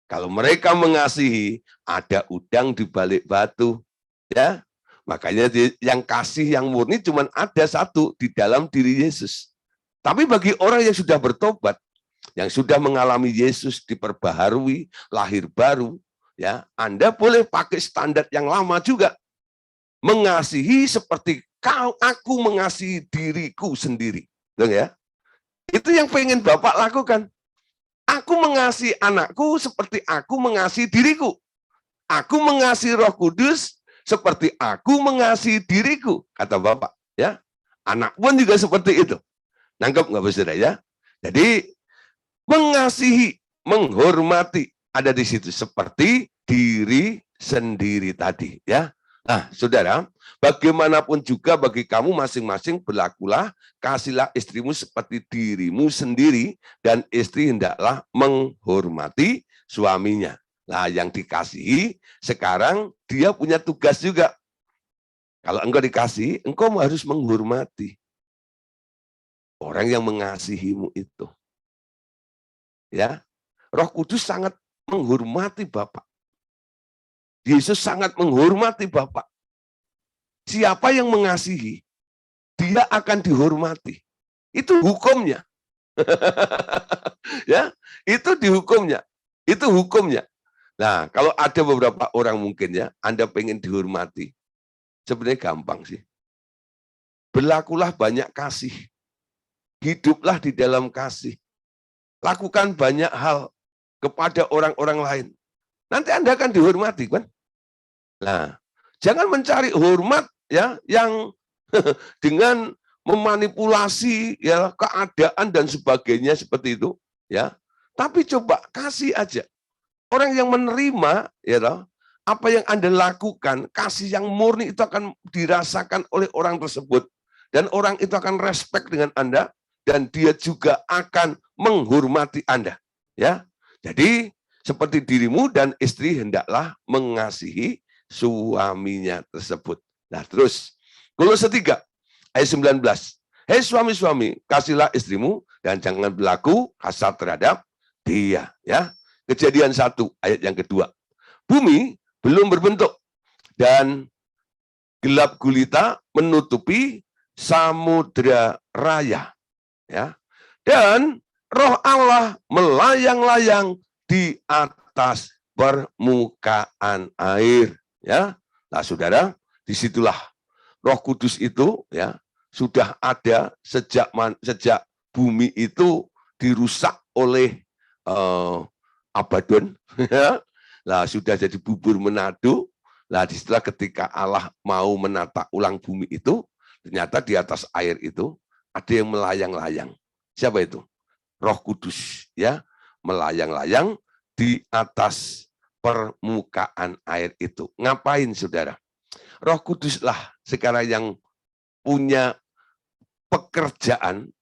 Kalau mereka mengasihi, ada udang di balik batu, ya. Makanya yang kasih yang murni cuma ada satu di dalam diri Yesus. Tapi bagi orang yang sudah bertobat, yang sudah mengalami Yesus diperbaharui, lahir baru, ya, Anda boleh pakai standar yang lama juga. Mengasihi seperti aku mengasihi diriku sendiri. Ya? Itu yang pengen Bapak lakukan. Aku mengasihi anakku seperti aku mengasihi diriku. Aku mengasihi Roh Kudus seperti aku mengasihi diriku, kata Bapak. Ya, anak pun juga seperti itu. Nangkep nggak, saudara ya? Jadi mengasihi, menghormati ada di situ seperti diri sendiri tadi. Ya, nah, saudara, bagaimanapun juga bagi kamu masing-masing berlakulah, kasihlah istrimu seperti dirimu sendiri, dan istri hendaklah menghormati suaminya. Nah, yang dikasihi, sekarang dia punya tugas juga. Kalau engkau dikasihi, engkau harus menghormati orang yang mengasihimu itu. Ya, Roh Kudus sangat menghormati Bapak. Yesus sangat menghormati Bapak. Siapa yang mengasihi, dia akan dihormati. Itu hukumnya. Ya, itu dihukumnya. Itu hukumnya. Nah, kalau ada beberapa orang mungkin ya, Anda pengen dihormati. Sebenarnya gampang sih. Berlakulah banyak kasih. Hiduplah di dalam kasih. Lakukan banyak hal kepada orang-orang lain. Nanti Anda akan dihormati, kan? Nah, jangan mencari hormat ya yang dengan memanipulasi ya keadaan dan sebagainya seperti itu, ya. Tapi coba kasih aja. Orang yang menerima ya toh, apa yang Anda lakukan, kasih yang murni itu akan dirasakan oleh orang tersebut, dan orang itu akan respect dengan Anda, dan dia juga akan menghormati Anda, ya. Jadi seperti dirimu dan istri hendaklah mengasihi suaminya tersebut. Nah, terus Kolose 3 ayat 19. Hei suami-suami, kasihlah istrimu dan jangan berlaku kasar terhadap dia, ya. Kejadian 1 ayat yang kedua. Bumi belum berbentuk dan gelap gulita menutupi samudra raya, ya. Dan Roh Allah melayang-layang di atas permukaan air, ya. Nah, saudara, disitulah Roh Kudus itu ya sudah ada sejak bumi itu dirusak oleh Abaddon, ya. Lah sudah jadi bubur menado. Lah disitulah ketika Allah mau menata ulang bumi itu, ternyata di atas air itu ada yang melayang-layang. Siapa itu? Roh Kudus, ya, melayang-layang di atas permukaan air itu. Ngapain, saudara? Roh Kuduslah sekarang yang punya pekerjaan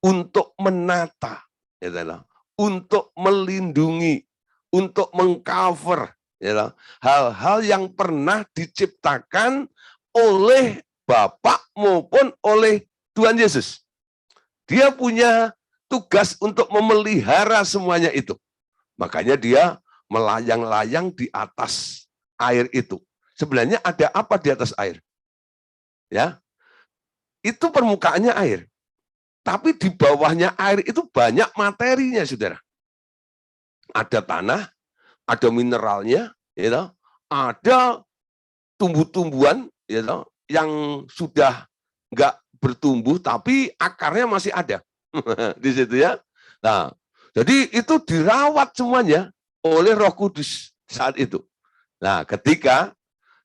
untuk menata, ya, untuk melindungi, untuk mengcover ya, hal-hal yang pernah diciptakan oleh Bapa maupun oleh Tuhan Yesus. Dia punya tugas untuk memelihara semuanya itu. Makanya dia melayang-layang di atas air itu. Sebenarnya ada apa di atas air? Ya, itu permukaannya air. Tapi di bawahnya air itu banyak materinya, saudara. Ada tanah, ada mineralnya, ya, ada tumbuh-tumbuhan, ya, yang sudah nggak bertumbuh, tapi akarnya masih ada di situ, ya. Nah, jadi itu dirawat semuanya oleh Roh Kudus. saat itu. Nah, ketika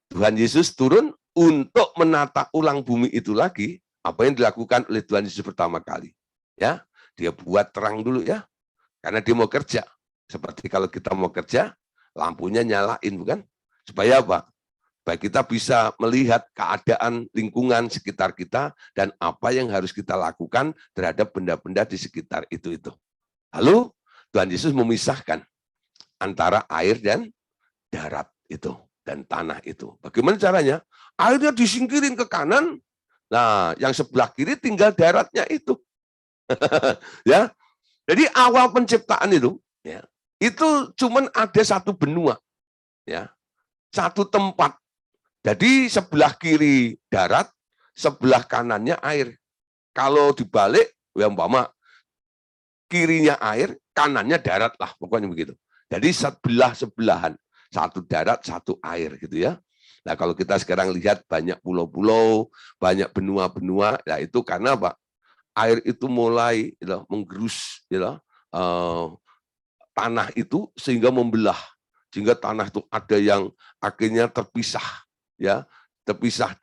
Tuhan Yesus turun untuk menata ulang bumi itu lagi, apa yang dilakukan oleh Tuhan Yesus pertama kali? Ya, dia buat terang dulu ya, karena dia mau kerja. Seperti kalau kita mau kerja, lampunya nyalain, bukan? Supaya apa? Baik kita bisa melihat keadaan lingkungan sekitar kita dan apa yang harus kita lakukan terhadap benda-benda di sekitar itu. Lalu Tuhan Yesus memisahkan antara air dan darat itu dan tanah itu. Bagaimana caranya? Airnya disingkirin ke kanan. Nah, yang sebelah kiri tinggal daratnya itu. Ya. Jadi awal penciptaan itu, ya, itu cuman ada satu benua, ya, satu tempat. Jadi sebelah kiri darat, sebelah kanannya air. Kalau dibalik, ya umpama kirinya air, kanannya darat lah, pokoknya begitu. Jadi sebelah-sebelahan, satu darat, satu air gitu ya. Nah kalau kita sekarang lihat banyak pulau-pulau, banyak benua-benua, ya itu karena apa? Air itu mulai menggerus tanah itu sehingga membelah, sehingga tanah itu ada yang akhirnya terpisah, ya terpisah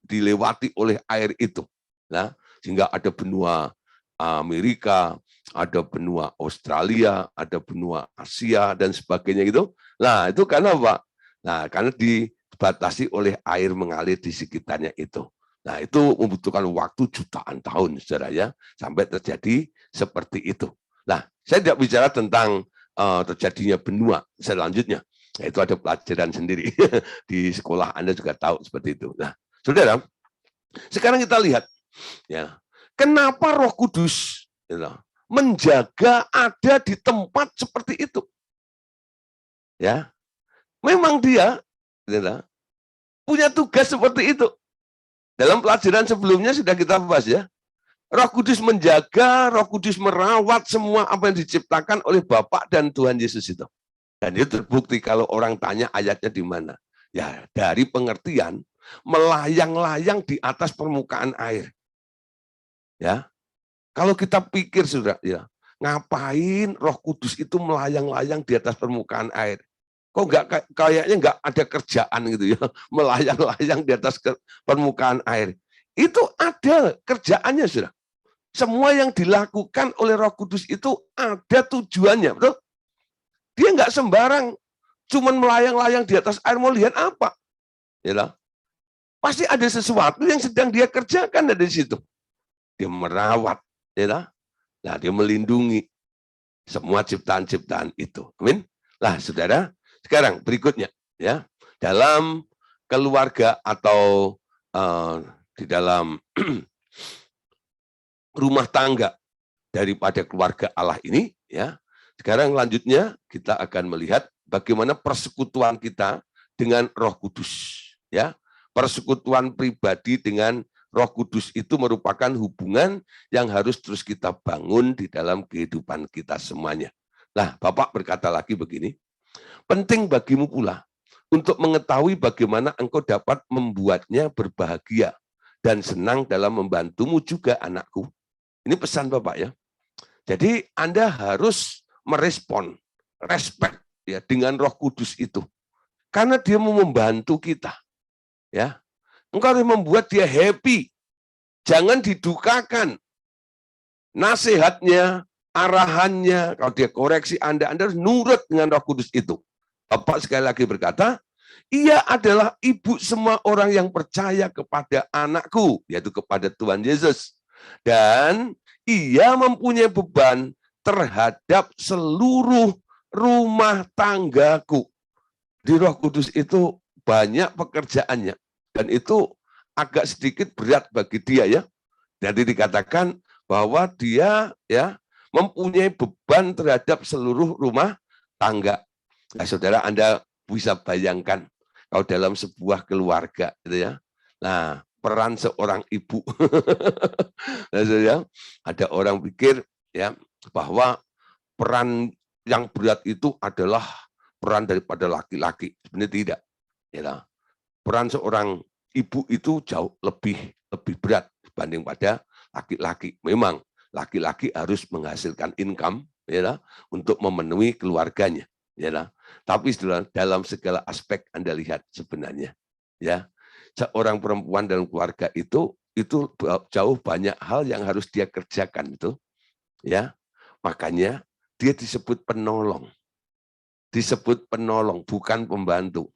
dilewati oleh air itu. Nah, sehingga ada benua Amerika, ada benua Australia, ada benua Asia dan sebagainya gitu. Nah, itu karena apa? Nah, karena dibatasi oleh air mengalir di sekitarnya itu. Nah, itu membutuhkan waktu jutaan tahun, saudara ya, sampai terjadi seperti itu. Nah, saya tidak bicara tentang terjadinya benua selanjutnya. Itu ada pelajaran sendiri di sekolah Anda juga tahu seperti itu. Nah, saudara, sekarang kita lihat, ya, kenapa Roh Kudus menjaga ada di tempat seperti itu? Ya, memang dia punya tugas seperti itu. Dalam pelajaran sebelumnya sudah kita bahas ya. Roh Kudus menjaga, Roh Kudus merawat semua apa yang diciptakan oleh Bapa dan Tuhan Yesus itu. Dan itu terbukti kalau orang tanya ayatnya di mana. Ya, dari pengertian melayang-layang di atas permukaan air. Ya. Kalau kita pikir sudah ya, ngapain Roh Kudus itu melayang-layang di atas permukaan air? Kok kayaknya nggak ada kerjaan gitu ya, melayang-layang di atas permukaan air. Itu ada kerjaannya sudah. Semua yang dilakukan oleh Roh Kudus itu ada tujuannya, betul? Dia nggak sembarang, cuman melayang-layang di atas air mau lihat apa? Ya, pasti ada sesuatu yang sedang dia kerjakan dari situ. Dia merawat, ya, nah dia melindungi semua ciptaan-ciptaan itu. Amin. Lah, saudara, sekarang berikutnya, ya, dalam keluarga atau di dalam rumah tangga daripada keluarga Allah ini, ya. Sekarang lanjutnya kita akan melihat bagaimana persekutuan kita dengan Roh Kudus, ya. Persekutuan pribadi dengan Roh Kudus itu merupakan hubungan yang harus terus kita bangun di dalam kehidupan kita semuanya. Nah, Bapak berkata lagi begini, penting bagimu pula untuk mengetahui bagaimana engkau dapat membuatnya berbahagia dan senang dalam membantumu juga, anakku. Ini pesan Bapak ya. Jadi Anda harus merespon, respect ya dengan Roh Kudus itu. Karena dia mau membantu kita. Ya. Engkau harus membuat dia happy. Jangan didukakan. Nasihatnya, arahannya, kalau dia koreksi Anda harus nurut dengan Roh Kudus itu. Bapak sekali lagi berkata, ia adalah ibu semua orang yang percaya kepada anakku, yaitu kepada Tuhan Yesus. Dan ia mempunyai beban terhadap seluruh rumah tanggaku. Di Roh Kudus itu banyak pekerjaannya. Dan itu agak sedikit berat bagi dia ya. Jadi dikatakan bahwa dia ya mempunyai beban terhadap seluruh rumah tangga. Nah, saudara Anda bisa bayangkan kalau dalam sebuah keluarga gitu ya. Nah, peran seorang ibu. Ada orang pikir ya bahwa peran yang berat itu adalah peran daripada laki-laki. Sebenarnya tidak. Ya. Peran seorang ibu itu jauh lebih berat dibanding pada laki-laki. Memang laki-laki harus menghasilkan income ya, untuk memenuhi keluarganya. ya lah. Tapi saudara, dalam segala aspek Anda lihat sebenarnya, ya, seorang perempuan dalam keluarga itu jauh banyak hal yang harus dia kerjakan itu, ya. Makanya dia disebut penolong. Disebut penolong, bukan pembantu.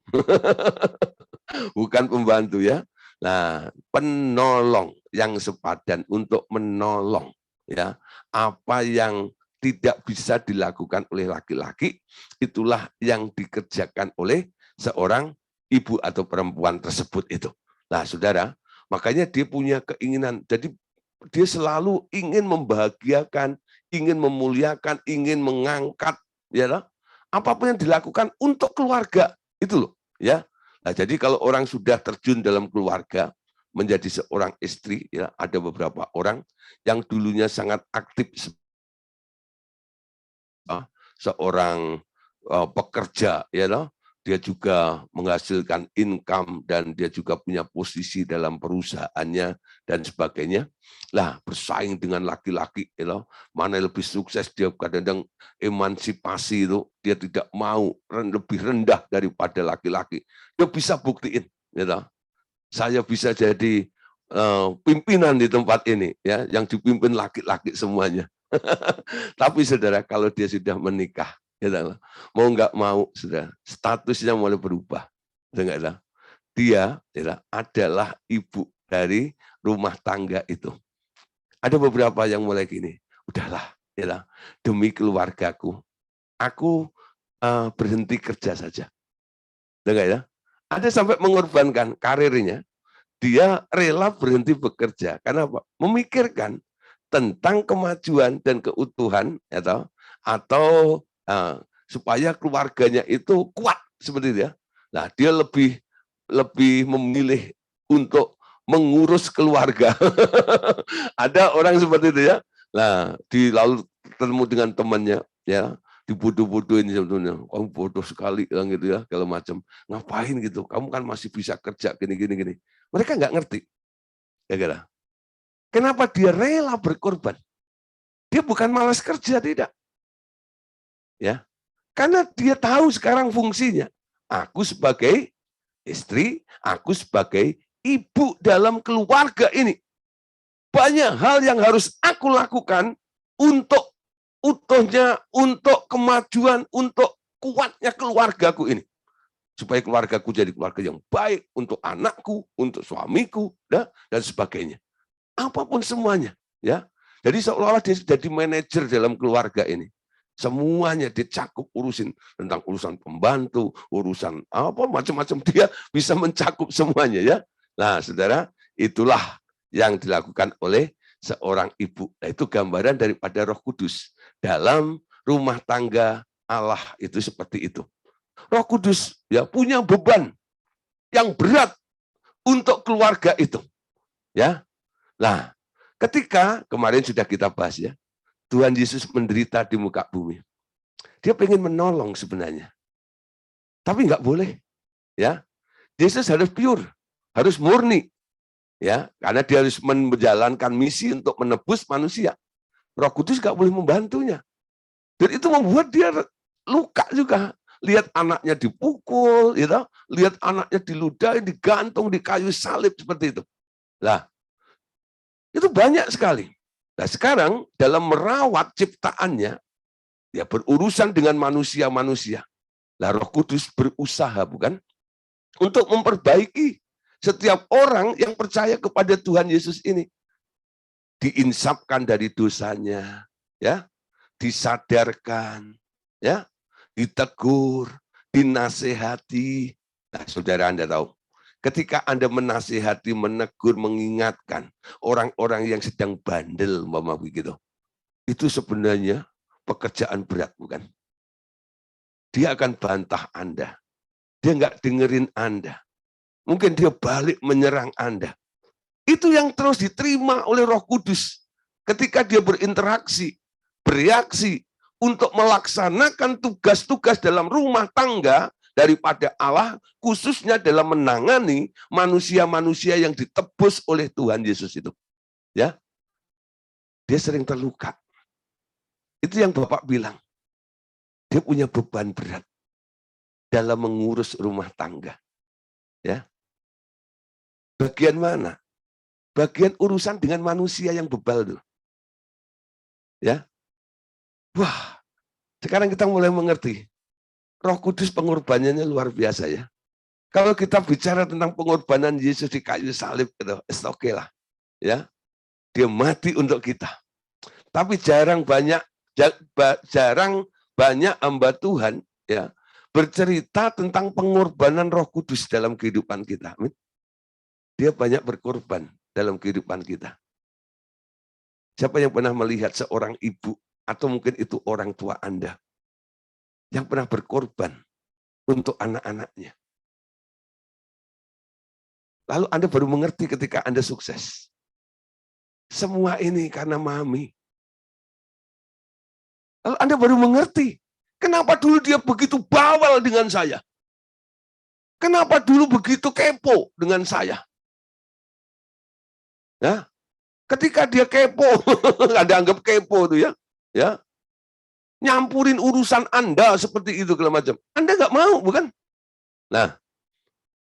Bukan pembantu ya. Nah, penolong yang sepadan untuk menolong ya. Apa yang tidak bisa dilakukan oleh laki-laki, itulah yang dikerjakan oleh seorang ibu atau perempuan tersebut itu. Nah, saudara, makanya dia punya keinginan. Jadi dia selalu ingin membahagiakan, ingin memuliakan, ingin mengangkat, ya loh. Apapun yang dilakukan untuk keluarga itu loh, ya. Nah, jadi kalau orang sudah terjun dalam keluarga, menjadi seorang istri, ya, ada beberapa orang yang dulunya sangat aktif seorang pekerja, ya loh. Dia juga menghasilkan income dan dia juga punya posisi dalam perusahaannya dan sebagainya. Lah bersaing dengan laki-laki, ya loh. Mana yang lebih sukses, dia kadang-kadang emansipasi itu, dia tidak mau lebih rendah daripada laki-laki. Dia bisa buktiin, ya loh. Saya bisa jadi pimpinan di tempat ini, ya, yang dipimpin laki-laki semuanya. Tapi saudara, kalau dia sudah menikah, ya, mau nggak mau, sudah statusnya mulai berubah. Dia ya, adalah ibu dari rumah tangga itu. Ada beberapa yang mulai gini, udahlah, ya, demi keluargaku, aku berhenti kerja saja. Ya? Ada sampai mengorbankan karirnya, dia rela berhenti bekerja. Karena apa? Memikirkan tentang kemajuan dan keutuhan, atau supaya keluarganya itu kuat seperti itu ya. Nah, dia lebih memilih untuk mengurus keluarga. Ada orang seperti itu ya. Nah, lalu ketemu dengan temannya, ya, dibodoh-bodohin sebetulnya. Kamu bodoh sekali, gitu ya, kalau macam. Ngapain gitu? Kamu kan masih bisa kerja gini. Mereka nggak ngerti. Ya, kira. Kenapa dia rela berkorban? Dia bukan malas kerja, tidak. Ya, karena dia tahu sekarang fungsinya. Aku sebagai istri, aku sebagai ibu dalam keluarga ini. Banyak hal yang harus aku lakukan untuk utuhnya, untuk kemajuan, untuk kuatnya keluargaku ini. Supaya keluargaku jadi keluarga yang baik untuk anakku, untuk suamiku, dan sebagainya. Apapun semuanya, ya. Jadi seolah-olah dia jadi manajer dalam keluarga ini. Semuanya dicakup urusin tentang urusan pembantu, urusan apa macam-macam, dia bisa mencakup semuanya ya. Nah, saudara, itulah yang dilakukan oleh seorang ibu. Nah, itu gambaran daripada Roh Kudus dalam rumah tangga Allah itu seperti itu. Roh Kudus ya punya beban yang berat untuk keluarga itu. Ya. Nah, ketika kemarin sudah kita bahas ya, Tuhan Yesus menderita di muka bumi. Dia pengen menolong sebenarnya. Tapi nggak boleh. Ya. Yesus harus pure, harus murni. Ya, karena dia harus menjalankan misi untuk menebus manusia. Roh Kudus nggak boleh membantunya. Dan itu membuat dia luka juga. Lihat anaknya dipukul, gitu. Lihat anaknya diludahi, digantung di kayu salib seperti itu. Lah, itu banyak sekali. Nah, sekarang dalam merawat ciptaannya, ya berurusan dengan manusia-manusia. Lah, Roh Kudus berusaha, bukan? Untuk memperbaiki setiap orang yang percaya kepada Tuhan Yesus ini. Diinsapkan dari dosanya, ya, disadarkan, ya, ditegur, dinasehati. Nah, saudara Anda tahu, ketika Anda menasehati, menegur, mengingatkan orang-orang yang sedang bandel, mama begitu, itu sebenarnya pekerjaan berat, bukan? Dia akan bantah Anda. Dia nggak dengerin Anda. Mungkin dia balik menyerang Anda. Itu yang terus diterima oleh Roh Kudus ketika dia berinteraksi, bereaksi untuk melaksanakan tugas-tugas dalam rumah tangga daripada Allah, khususnya dalam menangani manusia-manusia yang ditebus oleh Tuhan Yesus itu. Ya, dia sering terluka. Itu yang Bapak bilang. Dia punya beban berat dalam mengurus rumah tangga. Ya. Bagian mana? Bagian urusan dengan manusia yang bebal tuh. Ya. Wah, sekarang kita mulai mengerti. Roh Kudus pengorbanannya luar biasa ya. Kalau kita bicara tentang pengorbanan Yesus di kayu salib, itu oke lah. Ya. Dia mati untuk kita. Tapi jarang banyak hamba Tuhan ya bercerita tentang pengorbanan Roh Kudus dalam kehidupan kita. Amin. Dia banyak berkorban dalam kehidupan kita. Siapa yang pernah melihat seorang ibu atau mungkin itu orang tua Anda yang pernah berkorban untuk anak-anaknya? Lalu Anda baru mengerti ketika Anda sukses. Semua ini karena mami. Lalu Anda baru mengerti, kenapa dulu dia begitu bawel dengan saya? Kenapa dulu begitu kepo dengan saya? Ya, ketika dia kepo, Anda anggap kepo itu ya, nyampurin urusan Anda seperti itu segala macam. Anda nggak mau, bukan? Nah,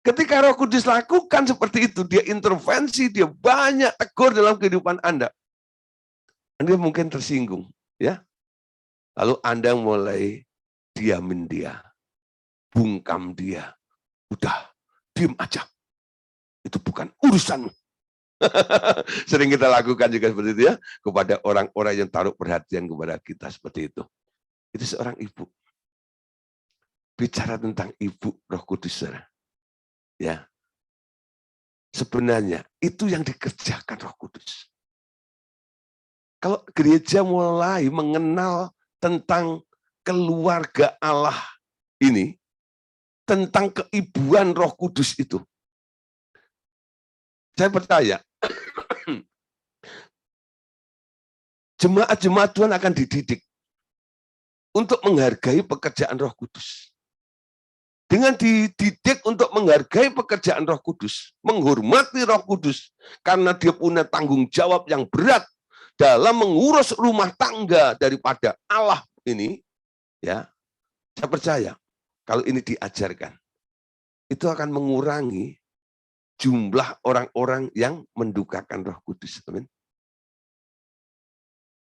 ketika Roh Kudus lakukan seperti itu, dia intervensi, dia banyak tegur dalam kehidupan Anda. Anda mungkin tersinggung, ya. Lalu Anda mulai diamin dia, bungkam dia. Udah, diam aja. Itu bukan urusanmu. Sering kita lakukan juga seperti itu ya, kepada orang-orang yang taruh perhatian kepada kita seperti itu. Itu seorang ibu. Bicara tentang ibu Roh Kudus, ya. Sebenarnya itu yang dikerjakan Roh Kudus. Kalau gereja mulai mengenal tentang keluarga Allah ini, tentang keibuan Roh Kudus itu, saya percaya jemaat-jemaat Tuhan akan dididik untuk menghargai pekerjaan Roh Kudus. Dengan dididik untuk menghargai pekerjaan Roh Kudus, menghormati Roh Kudus, karena dia punya tanggung jawab yang berat dalam mengurus rumah tangga daripada Allah ini, ya, saya percaya kalau ini diajarkan, itu akan mengurangi jumlah orang-orang yang mendukakan Roh Kudus. Amin.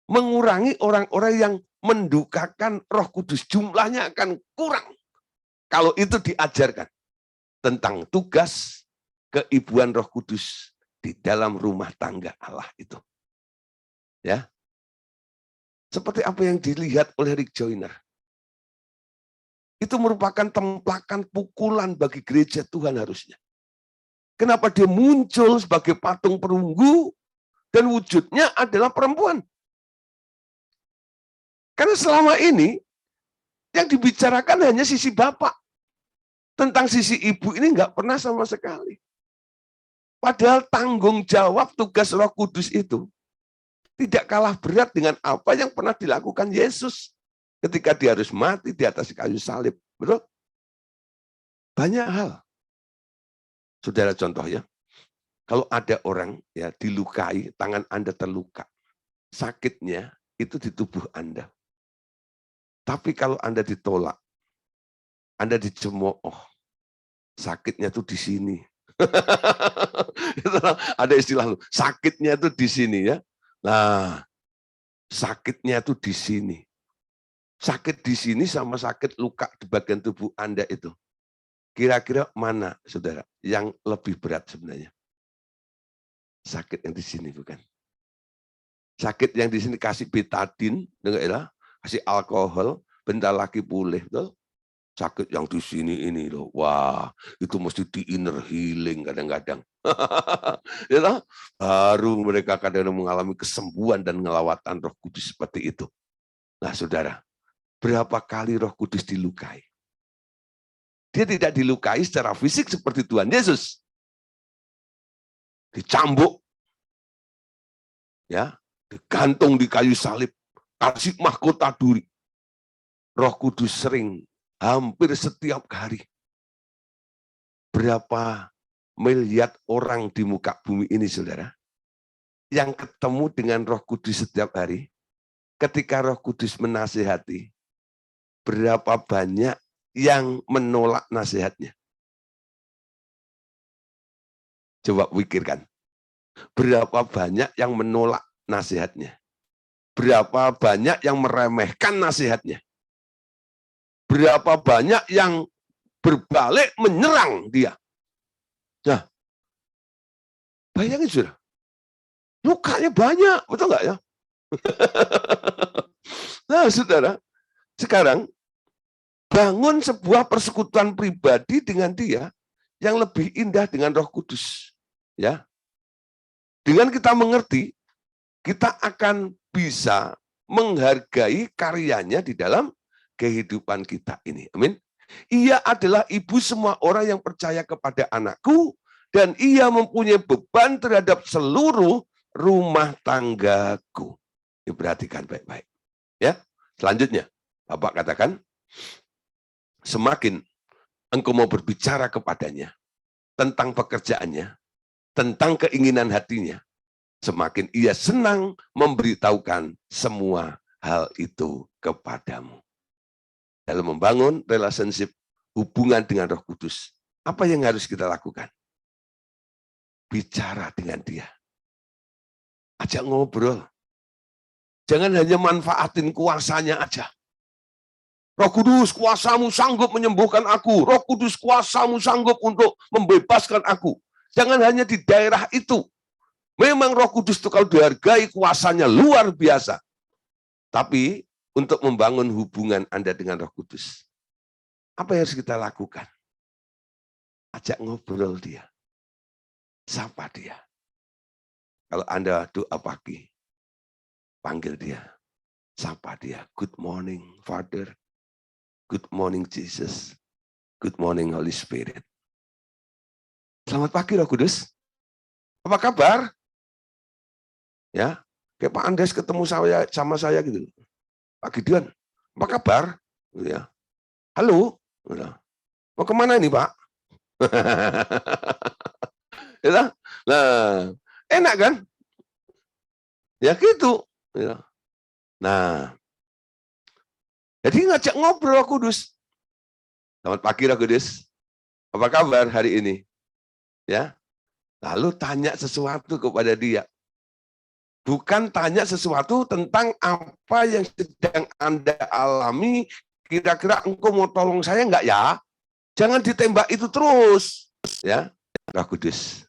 Mengurangi orang-orang yang mendukakan Roh Kudus, jumlahnya akan kurang kalau itu diajarkan tentang tugas keibuan Roh Kudus di dalam rumah tangga Allah itu. Ya. Seperti apa yang dilihat oleh Rick Joyner. Itu merupakan templakan pukulan bagi gereja Tuhan harusnya. Kenapa dia muncul sebagai patung perunggu dan wujudnya adalah perempuan? Karena selama ini yang dibicarakan hanya sisi bapak. Tentang sisi ibu ini nggak pernah sama sekali. Padahal tanggung jawab tugas Roh Kudus itu tidak kalah berat dengan apa yang pernah dilakukan Yesus ketika dia harus mati di atas kayu salib. Betul? Banyak hal. Saudara, contoh ya. Kalau ada orang ya dilukai, tangan Anda terluka. Sakitnya itu di tubuh Anda. Tapi kalau Anda ditolak, Anda dicemooh, sakitnya tuh di sini. Ada istilah lu, sakitnya tuh di sini ya. Nah, sakitnya tuh di sini. Sakit di sini sama sakit luka di bagian tubuh Anda itu. Kira-kira mana, saudara, yang lebih berat sebenarnya? Sakit yang di sini bukan? Sakit yang di sini kasih betadin, kasih alkohol, bentar lagi pulih, tuh. Sakit yang di sini ini loh, wah itu mesti di inner healing kadang-kadang. Ya, baru mereka kadang-kadang mengalami kesembuhan dan ngelawatan Roh Kudus seperti itu. Nah, saudara, berapa kali Roh Kudus dilukai? Dia tidak dilukai secara fisik seperti Tuhan Yesus. Dicambuk, ya, digantung di kayu salib, kasih mahkota duri. Roh Kudus sering hampir setiap hari. Berapa miliar orang di muka bumi ini, saudara, yang ketemu dengan Roh Kudus setiap hari, ketika Roh Kudus menasihati, berapa banyak yang menolak nasihatnya? Coba pikirkan. Berapa banyak yang menolak nasihatnya? Berapa banyak yang meremehkan nasihatnya? Berapa banyak yang berbalik menyerang dia? Nah, bayangin sudah. Lukanya banyak, betul nggak ya? Nah, saudara, sekarang bangun sebuah persekutuan pribadi dengan dia yang lebih indah dengan Roh Kudus. Ya, dengan kita mengerti, kita akan bisa menghargai karyanya di dalam kehidupan kita ini. Amin. Ia adalah ibu semua orang yang percaya kepada anakku, dan ia mempunyai beban terhadap seluruh rumah tanggaku. Diperhatikan baik-baik. Ya, selanjutnya, Bapak katakan, semakin engkau mau berbicara kepadanya tentang pekerjaannya, tentang keinginan hatinya, semakin ia senang memberitahukan semua hal itu kepadamu. Dalam membangun relationship hubungan dengan Roh Kudus, apa yang harus kita lakukan? Bicara dengan dia. Ajak ngobrol. Jangan hanya manfaatin kuasanya aja. Roh Kudus, kuasamu sanggup menyembuhkan aku. Roh Kudus, kuasamu sanggup untuk membebaskan aku. Jangan hanya di daerah itu. Memang Roh Kudus itu kalau dihargai kuasanya luar biasa. Tapi untuk membangun hubungan Anda dengan Roh Kudus, apa yang harus kita lakukan? Ajak ngobrol dia. Sapa dia. Kalau Anda doa pagi, panggil dia. Sapa dia. Good morning, Father. Good morning, Jesus. Good morning, Holy Spirit. Selamat pagi, Roh Kudus. Apa kabar? Ya, kayak Pak Andes ketemu sama saya gitu. Pak Gideon, apa kabar? Gitu ya. Halo. Gitu. Mau kemana ini, Pak? Ya, nah, enak kan? Ya gitu. Ya. Nah, jadi ngajak ngobrol Roh Kudus. Selamat pagi Roh Kudus. Apa kabar hari ini? Ya. Lalu tanya sesuatu kepada dia. Bukan tanya sesuatu tentang apa yang sedang Anda alami. Kira-kira engkau mau tolong saya enggak ya? Jangan ditembak itu terus. Ya, Roh Kudus.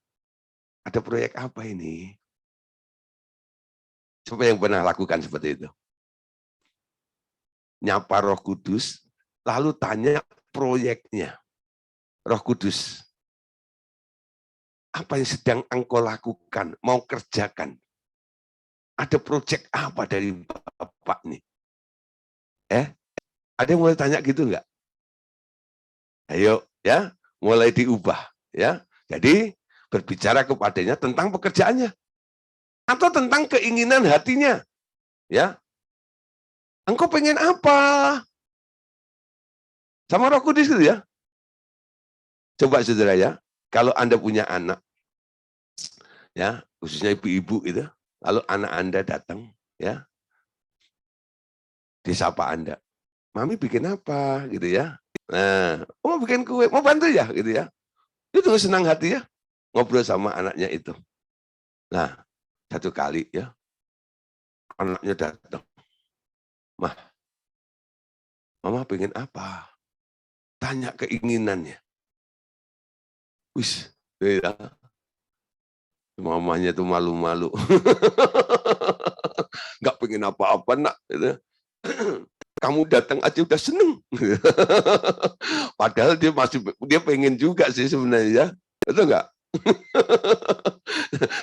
Ada proyek apa ini? Siapa yang pernah lakukan seperti itu? Nyapa Roh Kudus, lalu tanya proyeknya. Roh Kudus, apa yang sedang engkau lakukan, mau kerjakan? Ada proyek apa dari Bapak nih? Ada yang mulai tanya gitu enggak? Ayo, ya, mulai diubah, ya. Jadi berbicara kepadanya tentang pekerjaannya atau tentang keinginan hatinya, ya. Engkau pengen apa? Sama Roh Kudus gitu ya. Coba saudara ya, kalau Anda punya anak, ya, khususnya ibu-ibu itu, lalu anak Anda datang, ya, disapa Anda. Mami bikin apa gitu ya. Nah, mau bikin kue, mau bantu ya gitu ya. Itu senang hati ya, ngobrol sama anaknya itu. Nah, satu kali ya, anaknya datang. Mah, mama pengen apa? Tanya keinginannya. Wis, ya. Mamanya tuh malu-malu. Nggak pengen apa-apa nak. Gitu. Kamu datang aja udah seneng. Padahal dia pengen juga sih sebenarnya. Betul nggak?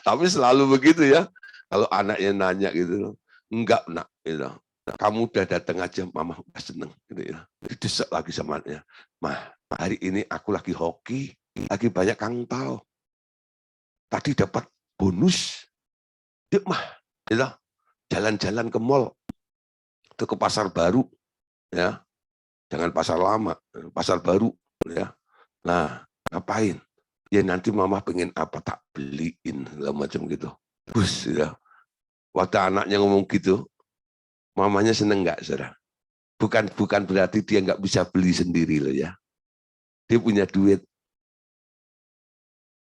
Tapi selalu begitu ya. Kalau anaknya nanya gitu, enggak nak. Gitu. Kamu udah datang aja, mama udah seneng. Gitu ya. Didesak lagi sama anaknya. Mah, hari ini aku lagi hoki, lagi banyak kangpao. Tadi dapat bonus. Yuk mah, gitu. Jalan-jalan ke mall, itu ke pasar baru, ya. Jangan pasar lama, pasar baru, ya. Nah, ngapain? Ya nanti mama pengen apa tak beliin, segala macam gitu. Bus, ya. Waktu anaknya ngomong gitu, mamanya seneng nggak, saudara? bukan berarti dia nggak bisa beli sendiri loh ya. Dia punya duit.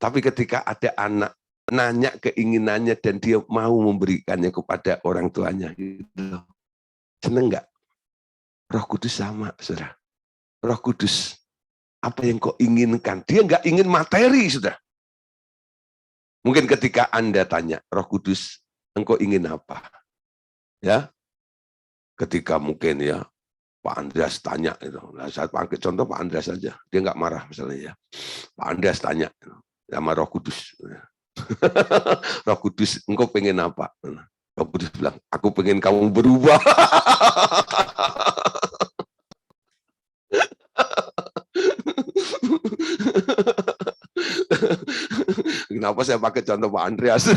Tapi ketika ada anak nanya keinginannya dan dia mau memberikannya kepada orang tuanya, gitu. Seneng nggak? Roh Kudus sama, saudara. Roh Kudus, apa yang kau inginkan? Dia nggak ingin materi, saudara. Mungkin ketika Anda tanya, Roh Kudus, engkau ingin apa? Ya, ketika mungkin ya Pak Andreas tanya itu. Nah, saya pakai contoh Pak Andreas saja, dia nggak marah misalnya ya. Pak Andreas tanya sama Roh Kudus. Roh Kudus, engkau pengen apa? Roh Kudus bilang, aku pengen kamu berubah. Kenapa saya pakai contoh Pak Andreas?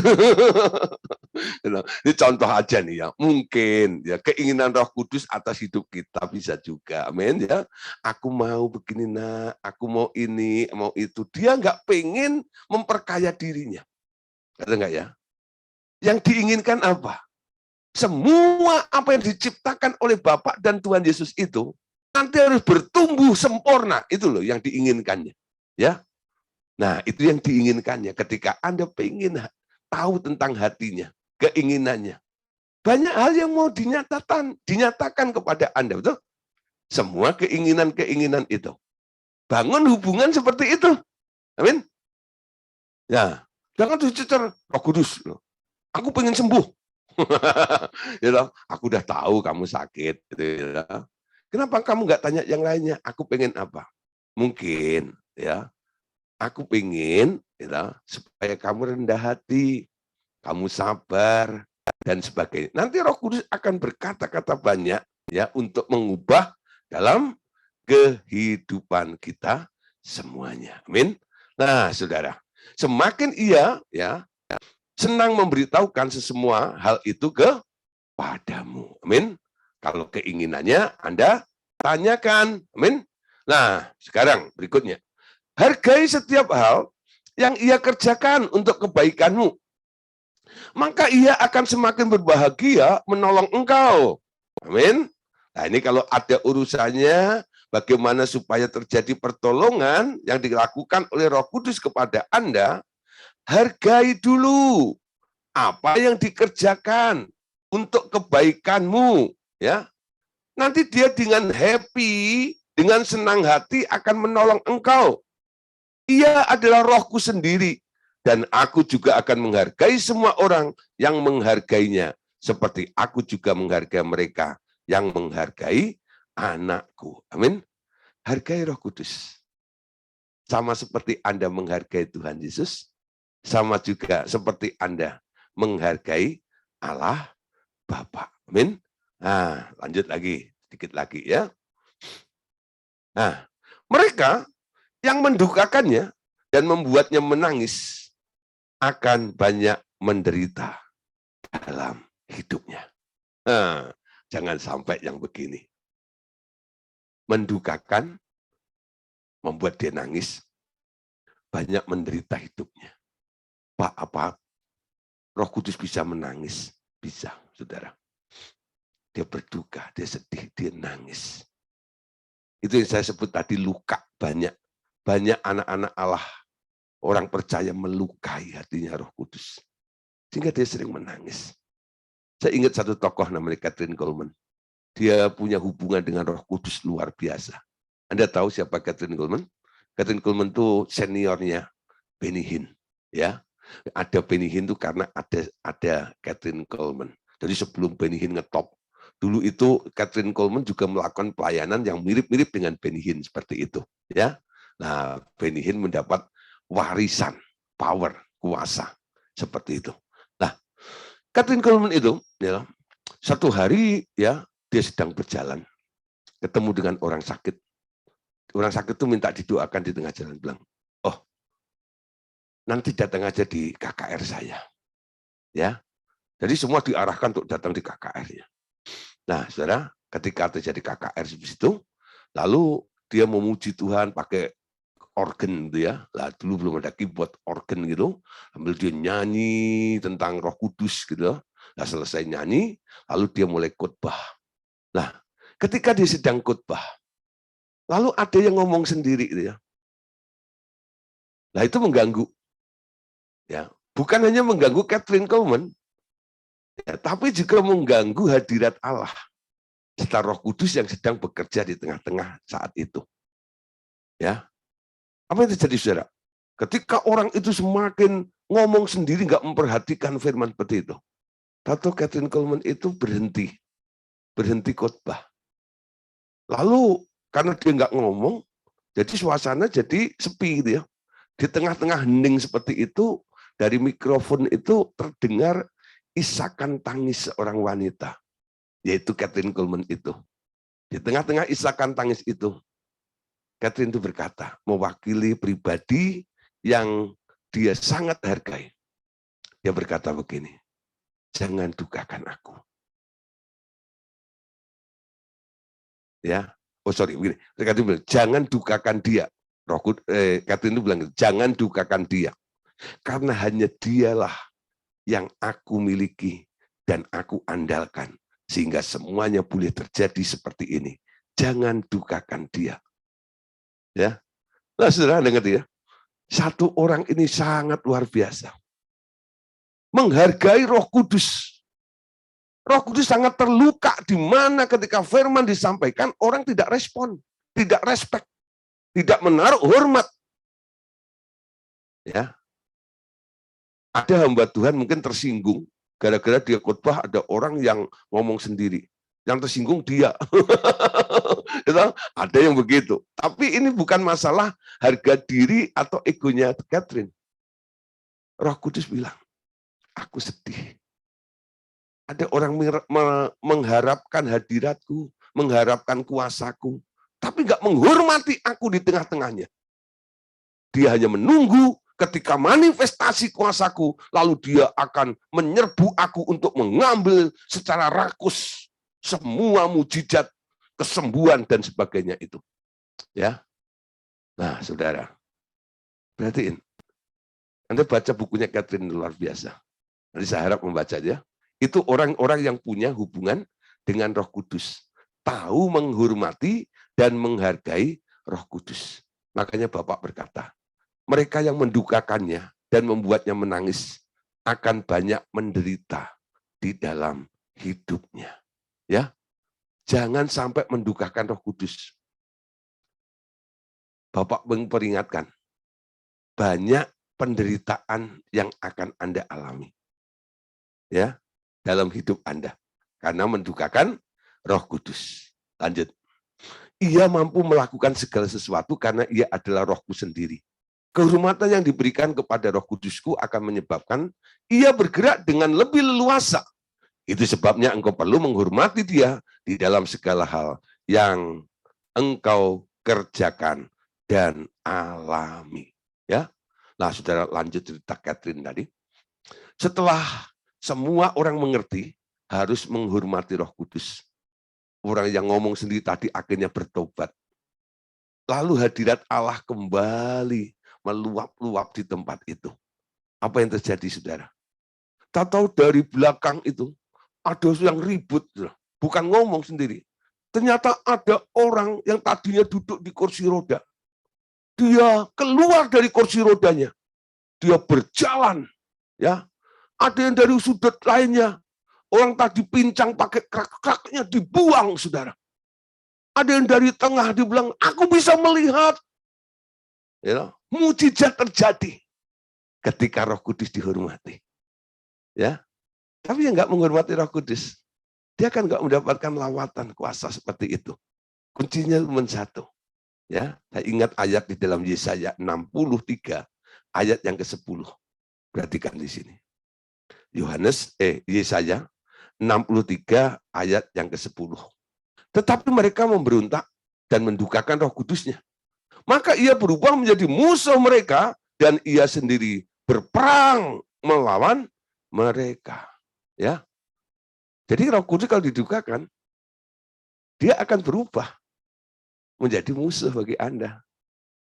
Ini contoh aja nih ya. Mungkin ya keinginan Roh Kudus atas hidup kita bisa juga. Amin ya. Aku mau begini nak, aku mau ini, mau itu. Dia nggak pengen memperkaya dirinya. Kata nggak ya? Yang diinginkan apa? Semua apa yang diciptakan oleh Bapak dan Tuhan Yesus itu nanti harus bertumbuh sempurna. Itu loh yang diinginkannya. Ya. Nah, itu yang diinginkannya ketika Anda pengen tahu tentang hatinya, keinginannya. Banyak hal yang mau dinyatakan kepada Anda, betul? Semua keinginan-keinginan itu. Bangun hubungan seperti itu. Amin. Ya, jangan dicecer, Roh Kudus. Aku pengen sembuh. Ya, aku udah tahu kamu sakit. Gitu, ya. Kenapa kamu nggak tanya yang lainnya? Aku pengen apa? Mungkin, ya. Aku pengen, ya, supaya kamu rendah hati, kamu sabar, dan sebagainya. Nanti Roh Kudus akan berkata-kata banyak ya untuk mengubah dalam kehidupan kita semuanya. Amin. Nah, saudara, semakin ia ya senang memberitahukan sesemua hal itu kepadamu. Amin. Kalau keinginannya Anda tanyakan. Amin. Nah, sekarang berikutnya. Hargai setiap hal yang ia kerjakan untuk kebaikanmu. Maka ia akan semakin berbahagia menolong engkau. Amin. Nah ini kalau ada urusannya, bagaimana supaya terjadi pertolongan yang dilakukan oleh Roh Kudus kepada Anda, hargai dulu apa yang dikerjakan untuk kebaikanmu. Ya, nanti dia dengan happy, dengan senang hati akan menolong engkau. Ia adalah rohku sendiri, dan aku juga akan menghargai semua orang yang menghargainya, seperti aku juga menghargai mereka yang menghargai anakku. Amin. Hargai Roh Kudus. Sama seperti Anda menghargai Tuhan Yesus, sama juga seperti Anda menghargai Allah Bapa. Amin. Nah, lanjut lagi, sedikit lagi ya. Nah, mereka yang mendukakannya dan membuatnya menangis akan banyak menderita dalam hidupnya. Nah, jangan sampai yang begini. Mendukakan, membuat dia nangis, banyak menderita hidupnya. Pak, apa Roh Kudus bisa menangis? Bisa, saudara. Dia berduka, dia sedih, dia nangis. Itu yang saya sebut tadi luka banyak. Banyak anak-anak Allah, orang percaya melukai hatinya Roh Kudus. Sehingga dia sering menangis. Saya ingat satu tokoh namanya Kathryn Kuhlman. Dia punya hubungan dengan Roh Kudus luar biasa. Anda tahu siapa Kathryn Kuhlman? Kathryn Kuhlman itu seniornya Benny Hinn. Ya, ada Benny Hinn itu karena ada Kathryn Kuhlman. Jadi sebelum Benny Hinn ngetop, dulu itu Kathryn Kuhlman juga melakukan pelayanan yang mirip-mirip dengan Benny Hinn seperti itu. Ya, nah Benny Hinn mendapat warisan, power, kuasa seperti itu. Nah, Kathryn Kuhlman itu, ya, satu hari ya dia sedang berjalan, ketemu dengan orang sakit. Orang sakit itu minta didoakan di tengah jalan, bilang, oh nanti datang aja di KKR saya, ya. Jadi semua diarahkan untuk datang di KKR-nya. Nah, saudara, ketika terjadi KKR di situ, lalu dia memuji Tuhan pakai organ gitu ya. Lah dulu belum ada keyboard organ gitu. Sambil dia nyanyi tentang Roh Kudus gitu. Nah, selesai nyanyi, lalu dia mulai khotbah. Nah, ketika dia sedang khotbah, lalu ada yang ngomong sendiri, gitu ya. Nah, itu mengganggu. Ya, bukan hanya mengganggu Kathryn Kuhlman, ya, tapi juga mengganggu hadirat Allah serta Roh Kudus yang sedang bekerja di tengah-tengah saat itu. Ya, apa yang terjadi, saudara? Ketika orang itu semakin ngomong sendiri, nggak memperhatikan firman seperti itu, tahu Kathryn Kuhlman itu berhenti khotbah. Lalu karena dia nggak ngomong, jadi suasana jadi sepi, gitu ya. Di tengah-tengah hening seperti itu, dari mikrofon itu terdengar isakan tangis seorang wanita, yaitu Kathryn Kuhlman itu. Di tengah-tengah isakan tangis itu, Kathryn itu berkata, mewakili pribadi yang dia sangat hargai. Dia berkata begini, jangan dukakan aku. Ya, oh sorry, begini. Kathryn bilang, jangan dukakan dia. Kathryn itu bilang, jangan dukakan dia. Karena hanya dialah yang aku miliki dan aku andalkan. Sehingga semuanya boleh terjadi seperti ini. Jangan dukakan dia. Ya, nah saudara dengar ya. Satu orang ini sangat luar biasa. Menghargai Roh Kudus. Roh Kudus sangat terluka di mana ketika firman disampaikan, orang tidak respon, tidak respect, tidak menaruh hormat. Ya, ada hamba Tuhan mungkin tersinggung gara-gara dia khotbah ada orang yang ngomong sendiri. Yang tersinggung dia. Ada yang begitu. Tapi ini bukan masalah harga diri atau egonya Kathryn. Roh Kudus bilang, aku sedih. Ada orang mengharapkan hadiratku, mengharapkan kuasaku, tapi nggak menghormati aku di tengah-tengahnya. Dia hanya menunggu ketika manifestasi kuasaku, lalu dia akan menyerbu aku untuk mengambil secara rakus semua mujizat, kesembuhan dan sebagainya itu. Ya. Nah, saudara, perhatiin. Anda baca bukunya Kathryn, luar biasa. Nanti saya harap membaca ya. Itu orang-orang yang punya hubungan dengan Roh Kudus. Tahu menghormati dan menghargai Roh Kudus. Makanya Bapak berkata, mereka yang mendukakannya dan membuatnya menangis akan banyak menderita di dalam hidupnya. Ya, jangan sampai mendukakan Roh Kudus. Bapak memperingatkan, banyak penderitaan yang akan Anda alami. Ya, dalam hidup Anda. Karena mendukakan Roh Kudus. Lanjut. Ia mampu melakukan segala sesuatu karena ia adalah Rohku sendiri. Kehormatan yang diberikan kepada Roh Kudusku akan menyebabkan ia bergerak dengan lebih leluasa. Itu sebabnya engkau perlu menghormati dia di dalam segala hal yang engkau kerjakan dan alami. Ya, nah saudara lanjut cerita Kathryn tadi. Setelah semua orang mengerti, harus menghormati Roh Kudus. Orang yang ngomong sendiri tadi akhirnya bertobat. Lalu hadirat Allah kembali meluap-luap di tempat itu. Apa yang terjadi, saudara? Tahu dari belakang itu, ada yang ribut. Bukan ngomong sendiri. Ternyata ada orang yang tadinya duduk di kursi roda. Dia keluar dari kursi rodanya. Dia berjalan. Ya, ada yang dari sudut lainnya. Orang tadi pincang pakai krak-kraknya dibuang, saudara. Ada yang dari tengah dibilang, aku bisa melihat. Ya, mujizat terjadi ketika Roh Kudus dihormati. Ya, tapi yang nggak menghormati Roh Kudus, dia kan nggak mendapatkan lawatan kuasa seperti itu. Kuncinya cuma satu. Ya, saya ingat ayat di dalam Yesaya 63 ayat yang ke-10. Perhatikan di sini. Yesaya 63 ayat yang ke-10. Tetapi mereka memberontak dan mendukakan Roh Kudusnya. Maka ia berubah menjadi musuh mereka dan ia sendiri berperang melawan mereka. Ya. Jadi Roh Kudus kalau didukakan, dia akan berubah menjadi musuh bagi Anda.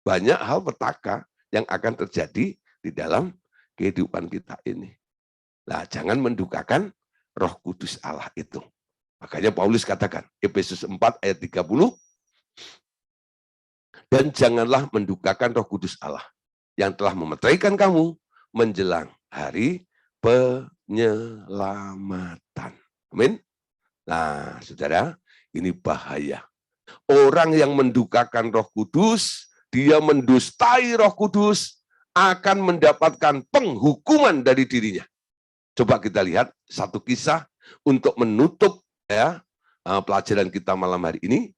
Banyak hal petaka yang akan terjadi di dalam kehidupan kita ini. Nah, jangan mendukakan Roh Kudus Allah itu. Makanya Paulus katakan, Efesus 4 ayat 30, dan janganlah mendukakan Roh Kudus Allah yang telah memeteraikan kamu menjelang hari penyelamatan. Amin. Nah, saudara, ini bahaya. Orang yang mendukakan Roh Kudus, dia mendustai Roh Kudus, akan mendapatkan penghukuman dari dirinya. Coba kita lihat satu kisah untuk menutup ya pelajaran kita malam hari ini,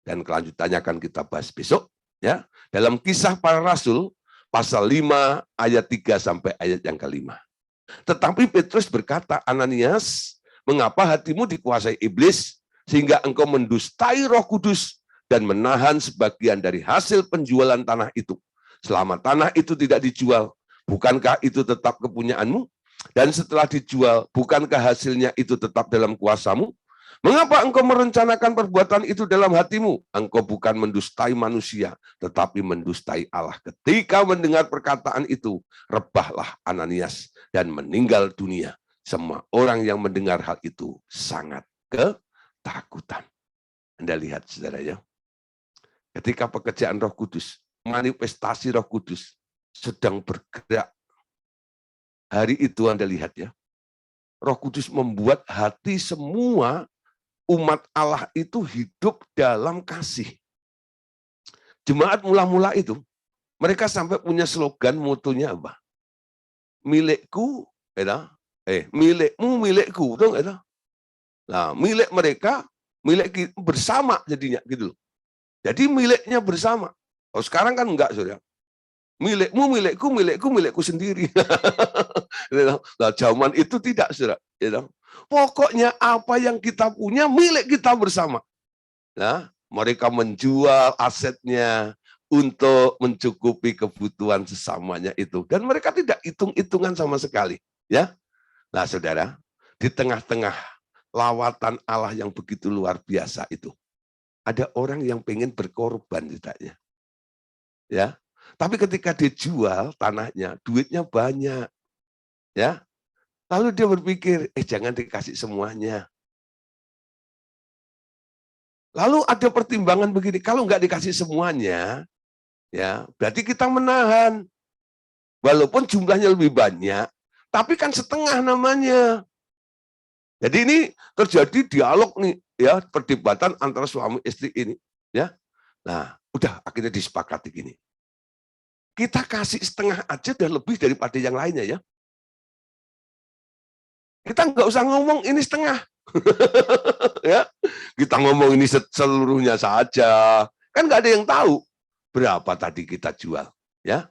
dan kelanjutannya akan kita bahas besok. Ya, dalam Kisah Para Rasul pasal 5 ayat 3 sampai ayat yang ke-5. Tetapi Petrus berkata, Ananias, mengapa hatimu dikuasai iblis sehingga engkau mendustai Roh Kudus dan menahan sebagian dari hasil penjualan tanah itu? Selama tanah itu tidak dijual, bukankah itu tetap kepunyaanmu? Dan setelah dijual, bukankah hasilnya itu tetap dalam kuasamu? Mengapa engkau merencanakan perbuatan itu dalam hatimu? Engkau bukan mendustai manusia, tetapi mendustai Allah. Ketika mendengar perkataan itu, rebahlah Ananias dan meninggal dunia. Semua orang yang mendengar hal itu sangat ketakutan. Anda lihat, saudara ya, ketika pekerjaan Roh Kudus, manifestasi Roh Kudus sedang bergerak, hari itu Anda lihat ya, Roh Kudus membuat hati semua umat Allah itu hidup dalam kasih. Jemaat mula-mula itu, mereka sampai punya slogan, motonya apa? Milikku, milikmu, milikku. Nah, milik mereka, milik bersama jadinya gitu loh. Jadi miliknya bersama. Oh, sekarang kan enggak, saudara. Milikmu, milikku, milikku, milikku sendiri. Nah, zaman itu tidak, saudara. Pokoknya apa yang kita punya milik kita bersama. Nah, mereka menjual asetnya untuk mencukupi kebutuhan sesamanya itu, dan mereka tidak hitung-hitungan sama sekali. Ya, nah saudara, di tengah-tengah lawatan Allah yang begitu luar biasa itu, ada orang yang pengen berkorban tidaknya. Ya, tapi ketika dijual tanahnya, duitnya banyak. Ya, lalu dia berpikir, jangan dikasih semuanya. Lalu ada pertimbangan begini, kalau nggak dikasih semuanya, ya berarti kita menahan. Walaupun jumlahnya lebih banyak, tapi kan setengah namanya. Jadi ini terjadi dialog nih, ya perdebatan antara suami istri ini, ya. Nah, udah akhirnya disepakati gini. Kita kasih setengah aja udah lebih daripada yang lainnya ya. Kita nggak usah ngomong ini setengah. Ya, kita ngomong ini seluruhnya saja. Kan nggak ada yang tahu berapa tadi kita jual, ya.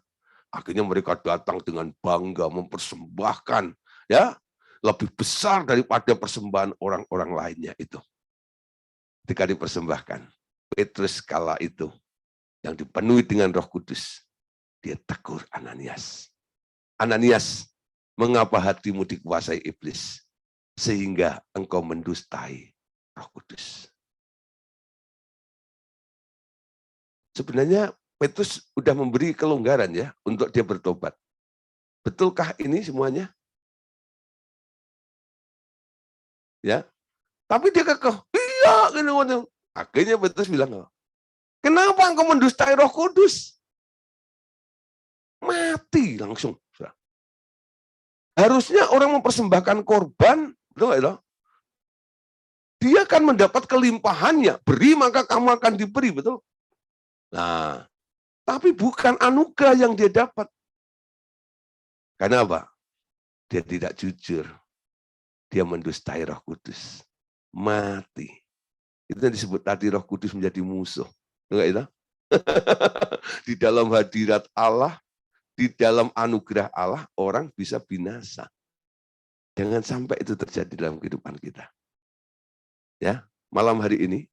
Akhirnya mereka datang dengan bangga mempersembahkan, ya, lebih besar daripada persembahan orang-orang lainnya itu. Ketika dipersembahkan, Petrus kala itu yang dipenuhi dengan Roh Kudus, dia tegur Ananias. Ananias, mengapa hatimu dikuasai iblis sehingga engkau mendustai Roh Kudus? Sebenarnya Petrus sudah memberi kelonggaran ya untuk dia bertobat. Betulkah ini semuanya? Ya, tapi dia kekeh, iya. Akhirnya Petrus bilang, kenapa engkau mendustai Roh Kudus? Mati langsung. Harusnya orang mempersembahkan korban, betul nggak? Dia akan mendapat kelimpahannya. Beri maka kamu akan diberi, betul? Nah, tapi bukan anugerah yang dia dapat. Karena apa? Dia tidak jujur. Dia mendustai Roh Kudus. Mati. Itu yang disebut tadi Roh Kudus menjadi musuh. Enggak itu? Di dalam hadirat Allah, di dalam anugerah Allah, orang bisa binasa. Jangan sampai itu terjadi dalam kehidupan kita. Ya, malam hari ini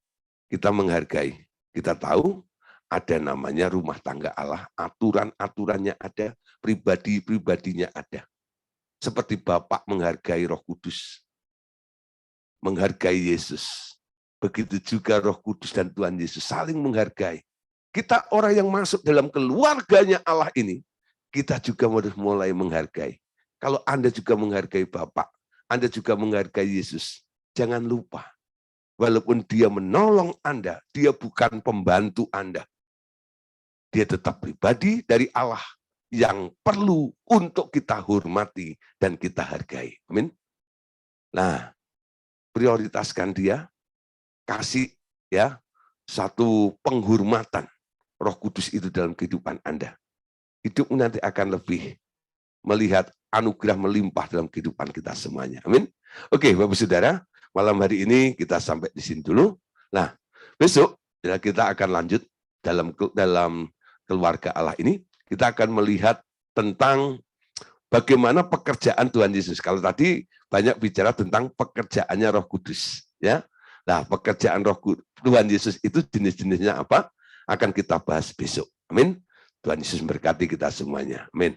kita menghargai. Kita tahu ada namanya rumah tangga Allah, aturan-aturannya ada, pribadi-pribadinya ada. Seperti Bapak menghargai Roh Kudus, menghargai Yesus. Begitu juga Roh Kudus dan Tuhan Yesus saling menghargai. Kita orang yang masuk dalam keluarganya Allah ini, kita juga harus mulai menghargai. Kalau Anda juga menghargai Bapak, Anda juga menghargai Yesus, jangan lupa walaupun dia menolong Anda, dia bukan pembantu Anda. Dia tetap pribadi dari Allah yang perlu untuk kita hormati dan kita hargai. Amin. Nah, prioritaskan dia, kasih ya satu penghormatan Roh Kudus itu dalam kehidupan Anda. Hidup nanti akan lebih melihat anugerah melimpah dalam kehidupan kita semuanya. Amin. Oke, Bapak Saudara, malam hari ini kita sampai di sini dulu. Nah, besok ya, kita akan lanjut dalam keluarga Allah ini. Kita akan melihat tentang bagaimana pekerjaan Tuhan Yesus. Kalau tadi banyak bicara tentang pekerjaannya Roh Kudus, ya. Nah, pekerjaan Tuhan Yesus itu jenis-jenisnya apa? Akan kita bahas besok. Amin. Tuhan Yesus memberkati kita semuanya. Amin.